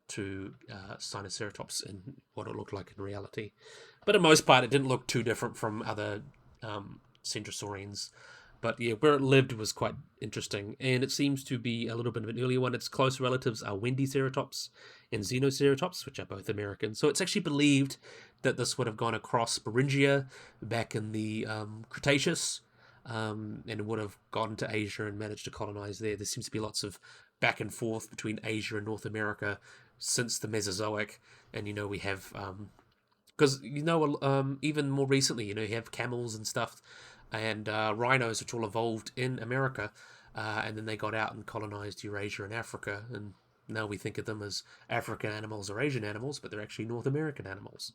to Sinoceratops and what it looked like in reality. But in most part, it didn't look too different from other Centrosaurines. But yeah, where it lived was quite interesting, and it seems to be a little bit of an earlier one. Its close relatives are Wendiceratops and Xenoceratops, which are both American. So it's actually believed that this would have gone across Beringia back in the Cretaceous, and it would have gone to Asia and managed to colonize there. There seems to be lots of back and forth between Asia and North America since the Mesozoic, and we have because even more recently, you have camels and stuff and rhinos, which all evolved in America, and then they got out and colonized Eurasia and Africa, and now we think of them as African animals or Asian animals, but they're actually North American animals.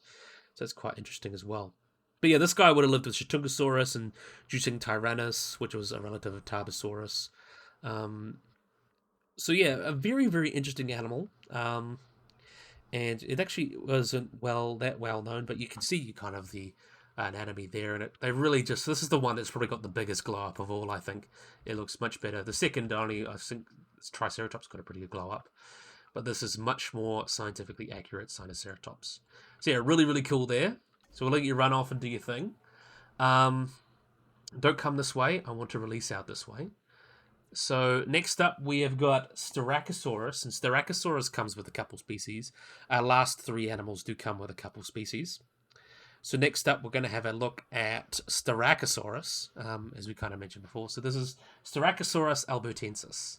So that's quite interesting as well. But yeah, this guy would have lived with Shatungosaurus and Juicing tyrannus, which was a relative of Tarbosaurus. So yeah, a very, very interesting animal. And it actually wasn't that well known, but you can see kind of the anatomy there, and they really this is the one that's probably got the biggest glow up of all. I think it looks much better. The second only, I think, Triceratops got a pretty good glow up, but this is much more scientifically accurate Sinoceratops. So yeah, really, really cool there. So we'll let you run off and do your thing. Don't come this way. I want to release out this way. So next up, we have got Styracosaurus, and Styracosaurus comes with a couple species. Our last 3 animals do come with a couple species. So next up, we're going to have a look at Styracosaurus, as we kind of mentioned before. So this is Styracosaurus albertensis.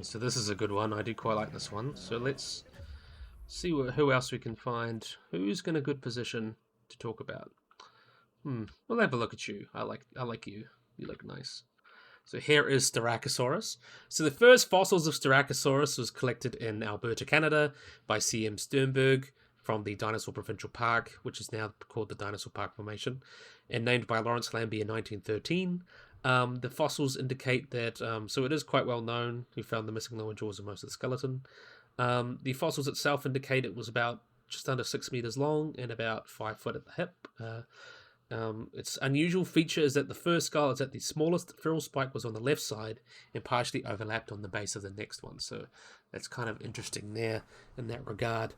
So this is a good one. I do quite like this one. So let's see who else we can find. Who's in a good position to talk about? We'll have a look at you. I like you. You look nice. So here is Styracosaurus. So the first fossils of Styracosaurus was collected in Alberta, Canada by C.M. Sternberg from the Dinosaur Provincial Park, which is now called the Dinosaur Park Formation, and named by Lawrence Lambie in 1913. The fossils indicate that, so it is quite well known who found the missing lower jaws and most of the skeleton. The fossils itself indicate it was about just under 6 meters long and about 5 foot at the hip. Its unusual feature is that the first skull is at the smallest. Feral spike was on the left side and partially overlapped on the base of the next one. So that's kind of interesting there in that regard.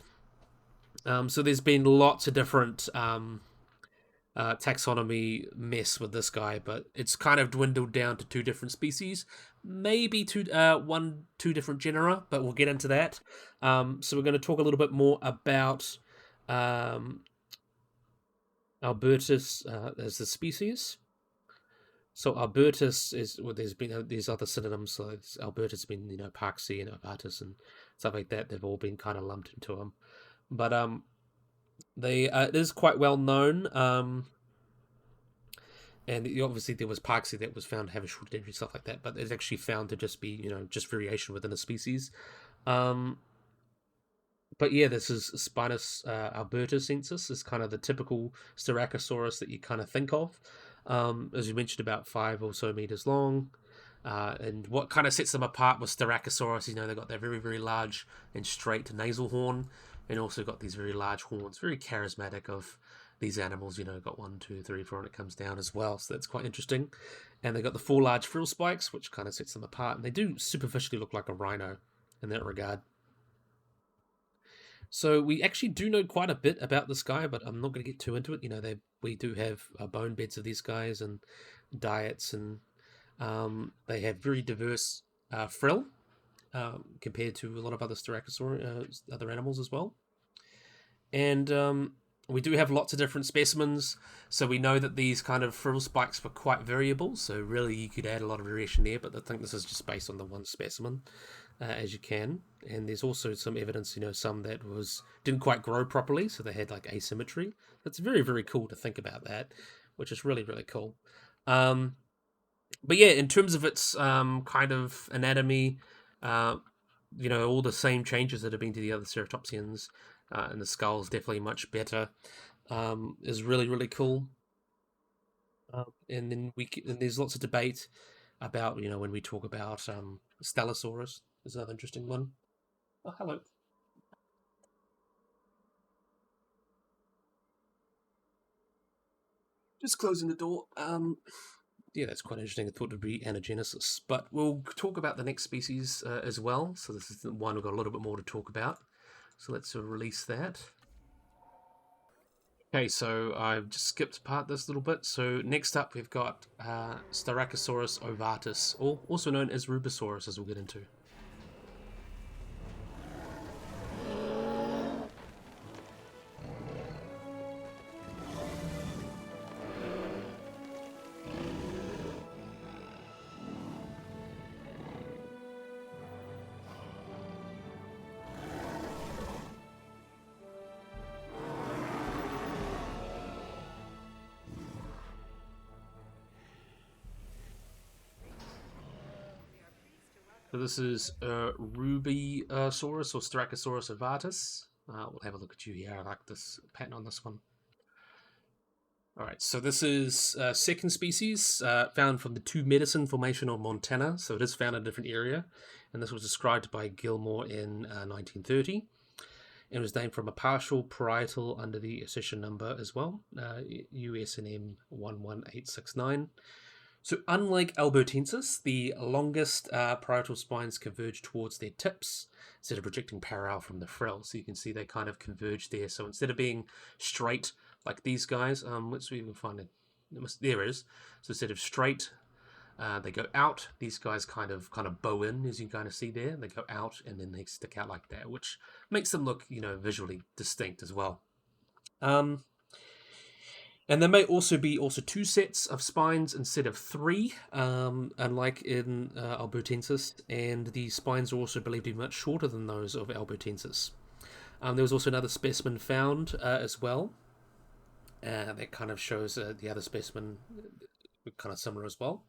So there's been lots of different taxonomy mess with this guy, but it's kind of dwindled down to 2 different species, maybe two different genera, but we'll get into that. So we're going to talk a little bit more about Albertus as the species. So Albertus is, well, there's been these other synonyms. So Albertus has been, Parksy and Albertus and stuff like that. They've all been kind of lumped into them, but they it is quite well known. And obviously there was Parksy that was found to have a short entry, stuff like that, but it's actually found to just be, just variation within a species. But yeah, this is Spinus albertosensis, is kind of the typical Styracosaurus that you kind of think of. As you mentioned, about 5 or so meters long. And what kind of sets them apart with Styracosaurus, they've got that very, very large and straight nasal horn, and also got these very large horns, very charismatic of these animals. Got 1, 2, 3, 4, and it comes down as well, so that's quite interesting. And they've got the 4 large frill spikes, which kind of sets them apart, and they do superficially look like a rhino in that regard. So we actually do know quite a bit about this guy, but I'm not going to get too into it. We do have bone beds of these guys and diets, and they have very diverse frill compared to a lot of other Styracosaur, other animals as well. And we do have lots of different specimens, so we know that these kind of frill spikes were quite variable, so really you could add a lot of variation there, but I think this is just based on the one specimen. As you can, and there's also some evidence, some that didn't quite grow properly, so they had like asymmetry. That's very, very cool to think about that, which is really, really cool. But yeah, in terms of its kind of anatomy, all the same changes that have been to the other ceratopsians, and the skull is definitely much better. Is really, really cool. And then there's lots of debate about, when we talk about Stellosaurus. Is another interesting one. Oh, hello. Just closing the door. Yeah, that's quite interesting. I thought it would be anagenesis, but we'll talk about the next species as well. So this is the one we've got a little bit more to talk about. So let's release that. Okay, so I've just skipped part this little bit. So next up, we've got Styracosaurus ovatus, or also known as Rubosaurus, as we'll get into. So this is Rubosaurus or Styracosaurus ovatus. We'll have a look at you here. I like this pattern on this one. All right, so this is second species found from the Two Medicine Formation of Montana. So it is found in a different area, and this was described by Gilmore in 1930. It was named from a partial parietal under the accession number as well, USNM 11869. So unlike Albertensis, the longest parietal spines converge towards their tips instead of projecting parallel from the frill. So you can see they kind of converge there. So instead of being straight like these guys, let's see if we can find it. There it is. So instead of straight, they go out. These guys kind of bow in, as you kind of see there. They go out and then they stick out like that, which makes them look, visually distinct as well. And there may also be 2 sets of spines instead of 3, unlike in Albertensis, and the spines are also believed to be much shorter than those of Albertensis. There was also another specimen found as well, that kind of shows the other specimen kind of similar as well.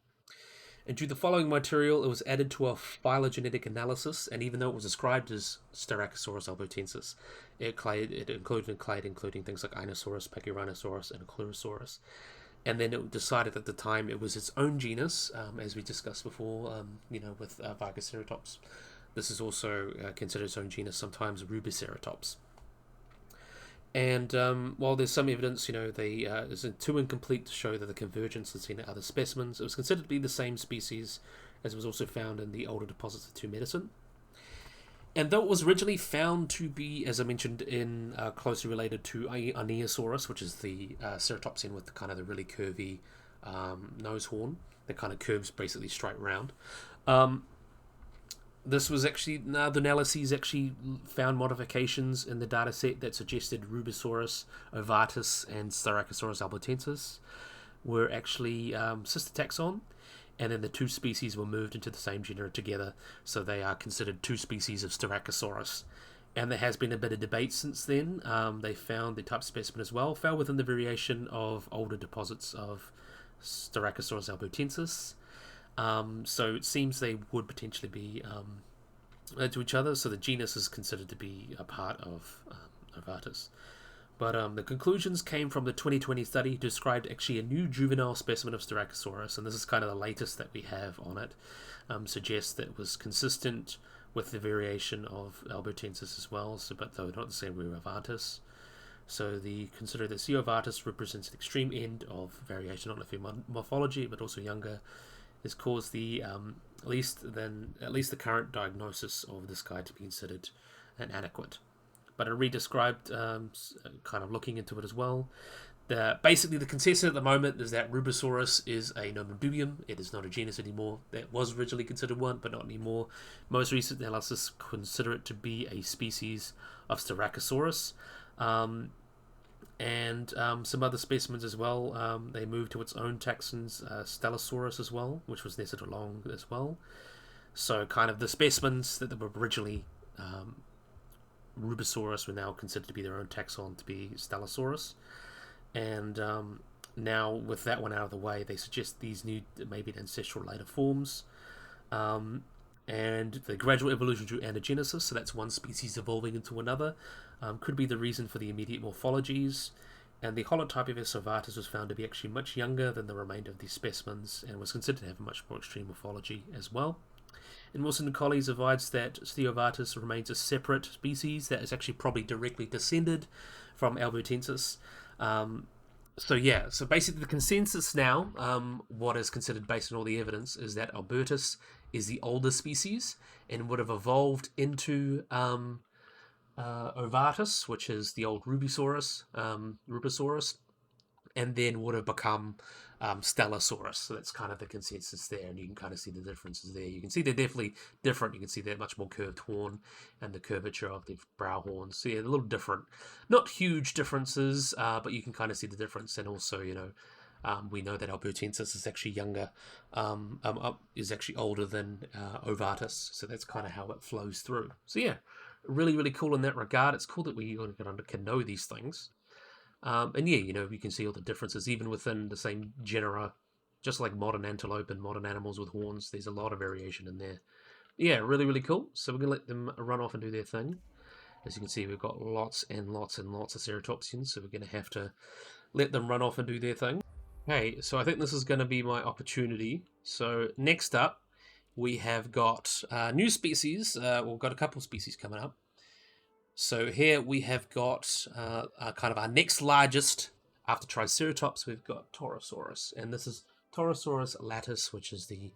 And due to the following material, it was added to a phylogenetic analysis, and even though it was described as Styracosaurus albertensis, it included clade including things like Inosaurus, Pachyrhinosaurus, and Clurosaurus. And then it decided at the time it was its own genus, as we discussed before, with Vargoceratops. This is also considered its own genus, sometimes Ruboceratops. And while there's some evidence, it's too incomplete to show that the convergence is seen in other specimens. It was considered to be the same species as was also found in the older deposits of Two Medicine. And though it was originally found to be, as I mentioned, in closely related to Ionosaurus, which is the ceratopsian with the kind of the really curvy nose horn that kind of curves basically straight round. This was actually, the analyses actually found modifications in the data set that suggested Rubisaurus ovatus and Styracosaurus albertensis were actually sister taxon, and then the two species were moved into the same genera together, so they are considered two species of Styracosaurus. And there has been a bit of debate since then. They found the type specimen as well fell within the variation of older deposits of Styracosaurus albertensis. So it seems they would potentially be to each other. So the genus is considered to be a part of Ovatus. But the conclusions came from the 2020 study, described actually a new juvenile specimen of Styracosaurus, and this is kind of the latest that we have on it. Suggests that it was consistent with the variation of albertensis as well, so, but though not the same way with Ovatus. So they consider that C. ovatus represents an extreme end of variation, not only in morphology but also younger. This caused the at least the current diagnosis of this guy to be considered inadequate. But I re-described kind of looking into it as well. Basically, the consensus at the moment is that Rubisaurus is a nomen dubium. It is not a genus anymore. That was originally considered one, but not anymore. Most recent analysis consider it to be a species of Styracosaurus. And some other specimens as well. They moved to its own taxons, Stellosaurus as well, which was nested along as well. So kind of the specimens that were originally Rubisaurus were now considered to be their own taxon, to be Stellosaurus. And now with that one out of the way, they suggest these new maybe ancestral later forms. And the gradual evolution through anagenesis, so that's one species evolving into another, could be the reason for the immediate morphologies. And the holotype of S. ovatus was found to be actually much younger than the remainder of these specimens and was considered to have a much more extreme morphology as well. And Wilson and colleagues advised that C. ovatus remains a separate species that is actually probably directly descended from albertensis. So basically the consensus now, what is considered based on all the evidence, is that Albertus is the older species and would have evolved into Ovatus, which is the old Rubisaurus, and then would have become Stellosaurus. So that's kind of the consensus there, and you can kind of see the differences there. You can see they're definitely different. You can see they're much more curved horn and the curvature of the brow horns. So yeah, a little different. Not huge differences, but you can kind of see the difference. And also, we know that Albertensis is actually younger, is actually older than Ovatus. So that's kind of how it flows through. So yeah, really, really cool in that regard. It's cool that we can know these things. And yeah, you can see all the differences even within the same genera, just like modern antelope and modern animals with horns. There's a lot of variation in there. Yeah, really, really cool. So we're going to let them run off and do their thing. As you can see, we've got lots and lots and lots of ceratopsians, so we're going to have to let them run off and do their thing. Okay, so I think this is going to be my opportunity. So next up, we have got new species. We've got a couple of species coming up. So here we have got kind of our next largest, after Triceratops, we've got Torosaurus. And this is Torosaurus latus, which is the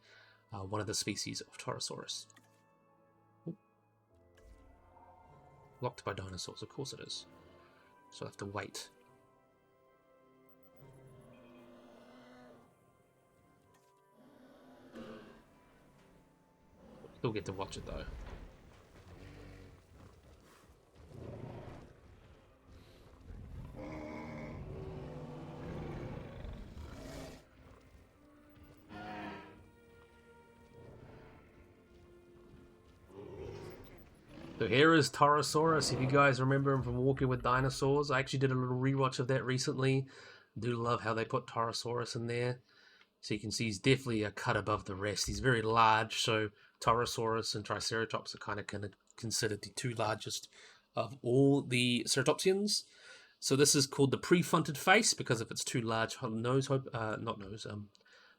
one of the species of Torosaurus. Ooh. Locked by dinosaurs, of course it is. So I have to wait. Still get to watch it though. So here is Torosaurus. If you guys remember him from Walking with Dinosaurs, I actually did a little rewatch of that recently. I do love how they put Torosaurus in there. So you can see he's definitely a cut above the rest. He's very large, so Torosaurus and Triceratops are kind of considered the two largest of all the ceratopsians. So this is called the prefronted face because of its two large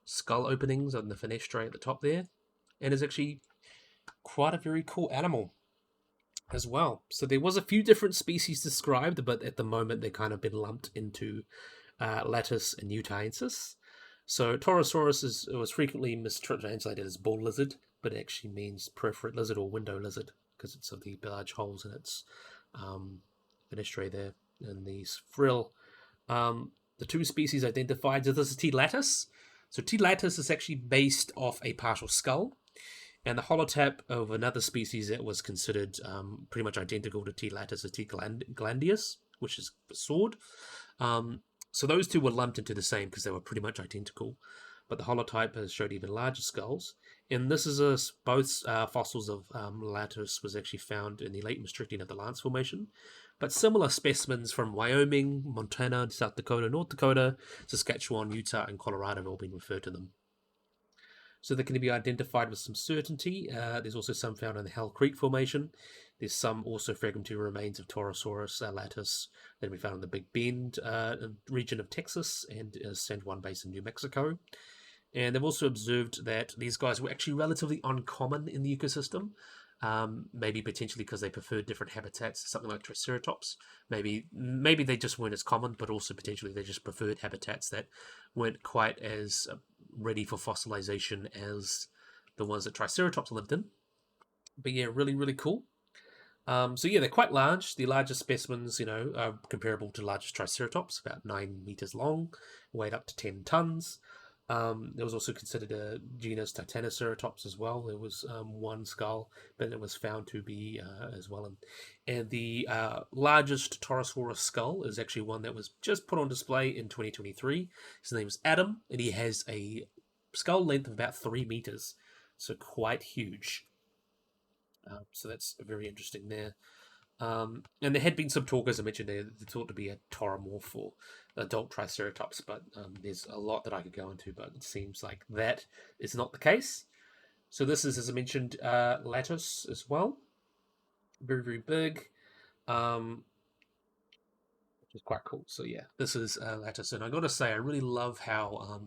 skull openings on the fenestrae at the top there. And is actually quite a very cool animal as well. So there was a few different species described, but at the moment they've kind of been lumped into Latus and Utaensis. So Torosaurus was frequently mistranslated as ball lizard, but it actually means perforate lizard or window lizard. because it's of the large holes in its fenestrae there in these frill. The two species identified, so this is T. latus. So T. latus is actually based off a partial skull, and the holotype of another species that was considered pretty much identical to T. latus is T. glandius, which is the sword. So those two were lumped into the same because they were pretty much identical. But the holotype has showed even larger skulls. And this is both fossils of latus was actually found in the late Maastrichtian of the Lance Formation. But similar specimens from Wyoming, Montana, South Dakota, North Dakota, Saskatchewan, Utah, and Colorado have all been referred to them. So they can be identified with some certainty. There's also some found in the Hell Creek Formation. There's some also fragmentary remains of Torosaurus latus that have been found in the Big Bend region of Texas and San Juan Basin, New Mexico. And they've also observed that these guys were actually relatively uncommon in the ecosystem. Maybe potentially because they preferred different habitats, something like Triceratops. Maybe they just weren't as common, but also potentially they just preferred habitats that weren't quite as ready for fossilization as the ones that Triceratops lived in. But yeah, really, really cool. So yeah, they're quite large. The largest specimens, are comparable to largest Triceratops, about 9 meters long, weighed up to 10 tons. There was also considered a genus Titanoceratops as well. There was one skull, but it was found to be as well. And the largest Torosaurus skull is actually one that was just put on display in 2023. His name is Adam, and he has a skull length of about 3 meters, so quite huge. So that's very interesting there. And there had been some talk, as I mentioned, they're thought to be a tauromorph or adult Triceratops, but there's a lot that I could go into, but it seems like that is not the case. So this is, as I mentioned, latus as well. Very, very big, which is quite cool. So yeah, this is latus, and I got to say, I really love how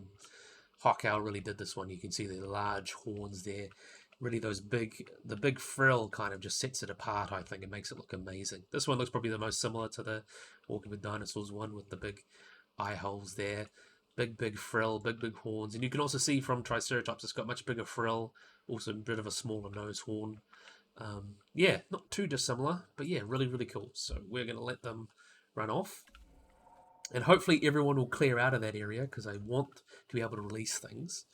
Hawkow really did this one. You can see the large horns there. Really, the big frill kind of just sets it apart, I think. It makes it look amazing. This one looks probably the most similar to the Walking with Dinosaurs one with the big eye holes there. Big frill, big horns. And you can also see from Triceratops, it's got much bigger frill, also a bit of a smaller nose horn. Yeah, not too dissimilar, but yeah, really, really cool. So we're going to let them run off. And hopefully everyone will clear out of that area because I want to be able to release things.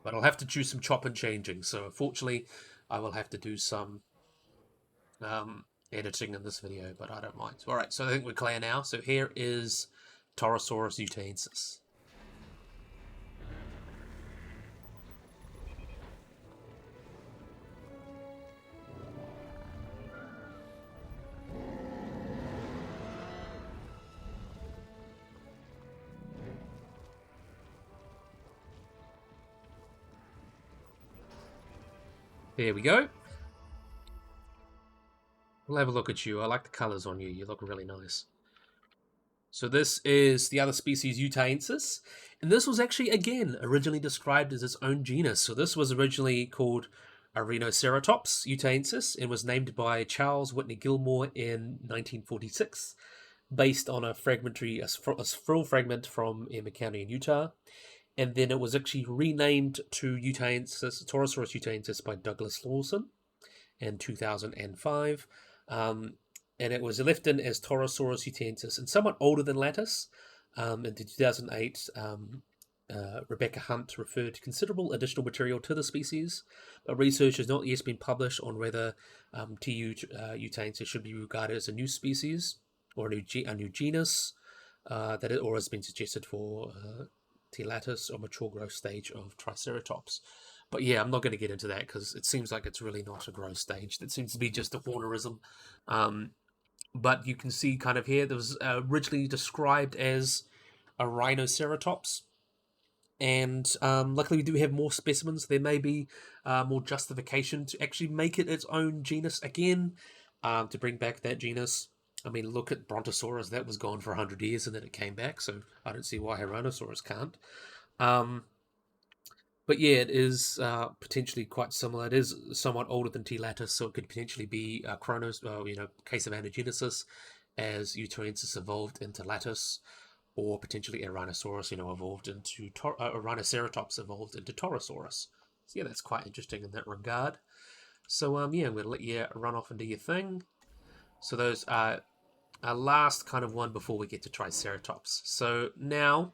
But I'll have to do some chop and changing. So unfortunately, I will have to do some editing in this video, but I don't mind. All right, so I think we're clear now. So here is Torosaurus utaensis. There we go. We'll have a look at you. I like the colors on you. You look really nice. So this is the other species, utaensis. And this was actually, again, originally described as its own genus. So this was originally called Rhinoceratops utaensis and was named by Charles Whitney Gilmore in 1946, based on a frill fragment from Emma County in Utah. And then it was actually renamed to Torosaurus utaensis by Douglas Lawson in 2005. And it was left in as Torosaurus utaensis and somewhat older than Latus. In 2008, Rebecca Hunt referred considerable additional material to the species, but research has not yet been published on whether TU utaensis should be regarded as a new species or a new genus, or has been suggested for T. latus or mature growth stage of Triceratops. But yeah, I'm not going to get into that because it seems like it's really not a growth stage. That seems to be just a hornerism. But you can see kind of here, that was originally described as a Rhinoceratops. And luckily we do have more specimens. There may be more justification to actually make it its own genus again, to bring back that genus. I mean, look at Brontosaurus. That was gone for 100 years and then it came back, so I don't see why Tyrannosaurus can't. But yeah, it is potentially quite similar. It is somewhat older than T. latus, so it could potentially be case of anagenesis as Utaensis evolved into Latus, or potentially a Rhinoceros, evolved into a Rhinoceratops evolved into Torosaurus. So yeah, that's quite interesting in that regard. So yeah, I'm going to let you run off and do your thing. So those are our last kind of one before we get to Triceratops. So now,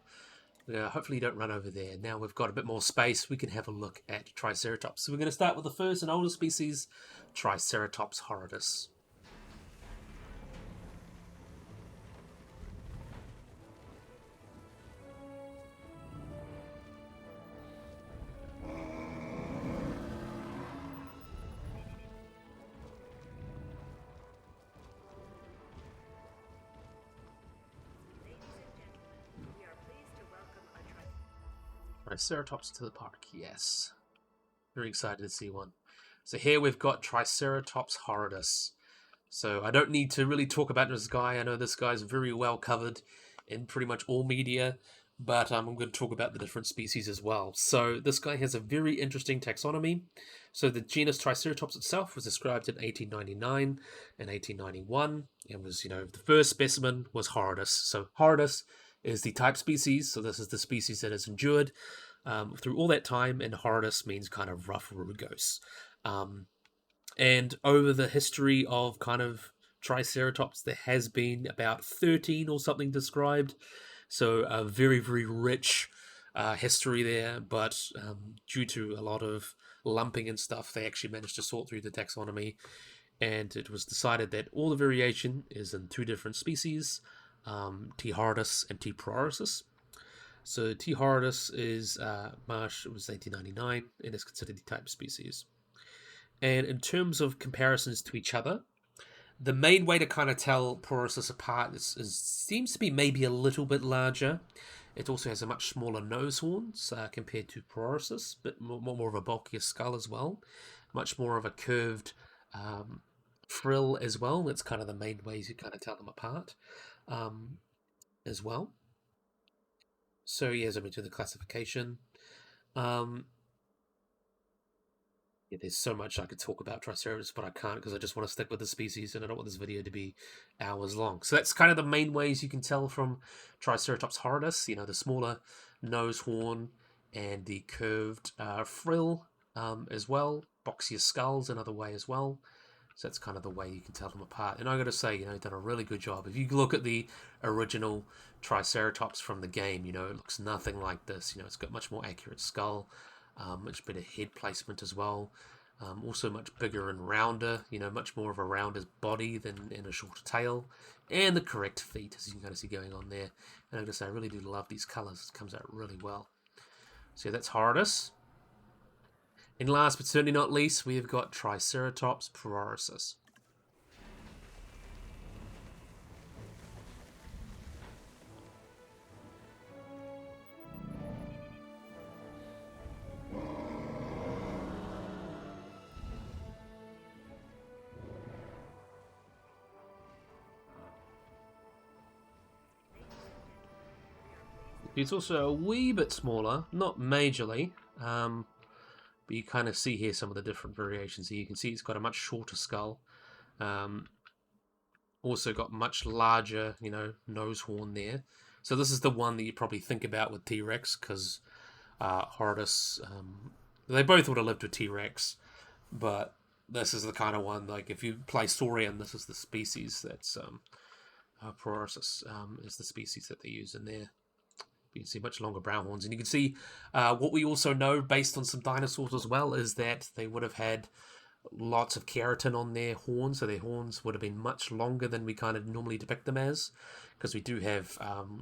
hopefully you don't run over there. Now we've got a bit more space, we can have a look at Triceratops. So we're going to start with the first and oldest species, Triceratops horridus. Triceratops to the park, yes. Very excited to see one. So here we've got Triceratops horridus. So I don't need to really talk about this guy. I know this guy's very well covered in pretty much all media, but I'm going to talk about the different species as well. So this guy has a very interesting taxonomy. So the genus Triceratops itself was described in 1899 and 1891, and was, the first specimen was horridus. So horridus is the type species. So this is the species that has endured through all that time, and horridus means kind of rough, rugose. And over the history of kind of Triceratops, there has been about 13 or something described. So a very, very rich history there. But due to a lot of lumping and stuff, they actually managed to sort through the taxonomy. And it was decided that all the variation is in two different species, T. horridus and T. pruritus. So T. horridus is Marsh, it was 1899, and is considered the type species. And in terms of comparisons to each other, the main way to kind of tell pruritus apart seems to be maybe a little bit larger. It also has a much smaller nose horns compared to pruritus, but more of a bulkier skull as well. Much more of a curved frill as well. That's kind of the main ways you kind of tell them apart as well. So yeah, as I mentioned, the classification. Yeah, there's so much I could talk about Triceratops, but I can't because I just want to stick with the species and I don't want this video to be hours long. So that's kind of the main ways you can tell from Triceratops horridus, the smaller nose horn and the curved frill as well. Boxier skull's another way as well. So that's kind of the way you can tell them apart. And I got to say, done a really good job. If you look at the original Triceratops from the game, it looks nothing like this. It's got much more accurate skull. Much better head placement as well. Also much bigger and rounder, much more of a rounder body than in a shorter tail. And the correct feet, as you can kind of see going on there. And I gotta say, I really do love these colours. It comes out really well. So yeah, that's horridus. And last but certainly not least, we have got Triceratops pruritus. It's also a wee bit smaller, not majorly, but you kind of see here some of the different variations. Here you can see it's got a much shorter skull. Also got much larger, nose horn there. So this is the one that you probably think about with T-Rex, because horridus, they both would have lived with T-Rex, but this is the kind of one, like if you play Saurian, this is the species that's pruritus is the species that they use in there. You can see much longer brown horns, and you can see what we also know based on some dinosaurs as well is that they would have had lots of keratin on their horns, so their horns would have been much longer than we kind of normally depict them as, because we do have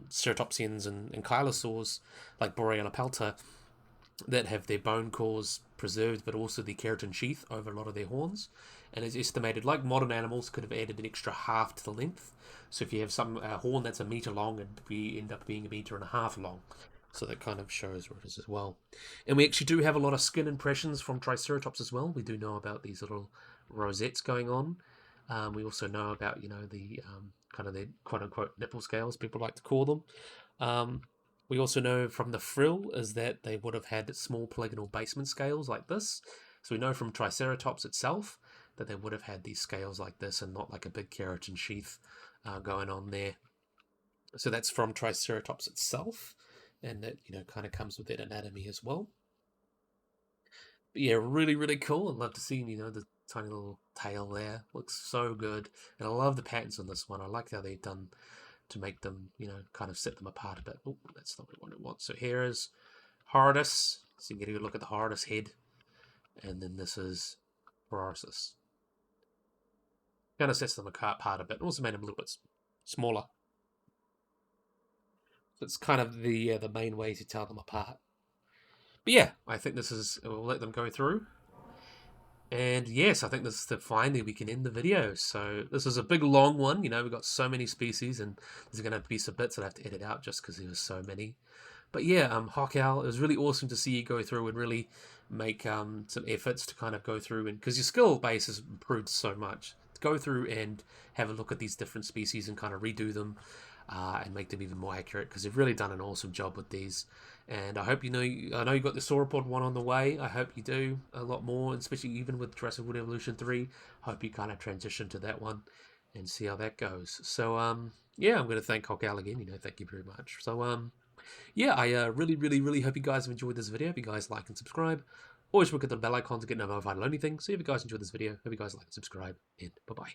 ceratopsians and chylosaurs like Borealopelta that have their bone cores preserved, but also the keratin sheath over a lot of their horns. And it's estimated, like modern animals, could have added an extra half to the length. So if you have some horn that's a meter long, we end up being a meter and a half long. So that kind of shows where it is as well. And we actually do have a lot of skin impressions from Triceratops as well. We do know about these little rosettes going on. We also know about, the kind of the quote-unquote nipple scales, people like to call them. We also know from the frill is that they would have had small polygonal basement scales like this. So we know from Triceratops itself that they would have had these scales like this and not like a big keratin sheath going on there. So that's from Triceratops itself, and that kind of comes with that anatomy as well. yeah, really, really cool. I'd love to see, the tiny little tail there. Looks so good. And I love the patterns on this one. I like how they've done to make them, kind of set them apart a bit. Oh, that's not what I want. So here is Horridus. So you get a good look at the Horridus head. And then this is Paralysis. Kind of sets them apart a bit. Also made them a little bit smaller. That's kind of the main way to tell them apart. But yeah, I think this is, we'll let them go through. And yes, I think this is finally we can end the video. So this is a big long one, we've got so many species, and there's going to be some bits that I have to edit out just because there was so many. But yeah, Hawkowl, it was really awesome to see you go through and really make some efforts to kind of go through, and because your skill base has improved so much, to go through and have a look at these different species and kind of redo them and make them even more accurate, because you've really done an awesome job with these. And I hope I know you got the sauropod one on the way. I hope you do a lot more, especially even with Jurassic World Evolution 3. I hope you kind of transition to that one and see how that goes. So yeah, I'm going to thank Hawkowl again. Thank you very much. So yeah, I really, really, really hope you guys have enjoyed this video. If you guys like and subscribe, always look at the bell icon to get notified of anything. So if you guys enjoyed this video, hope you guys like and subscribe, and bye-bye.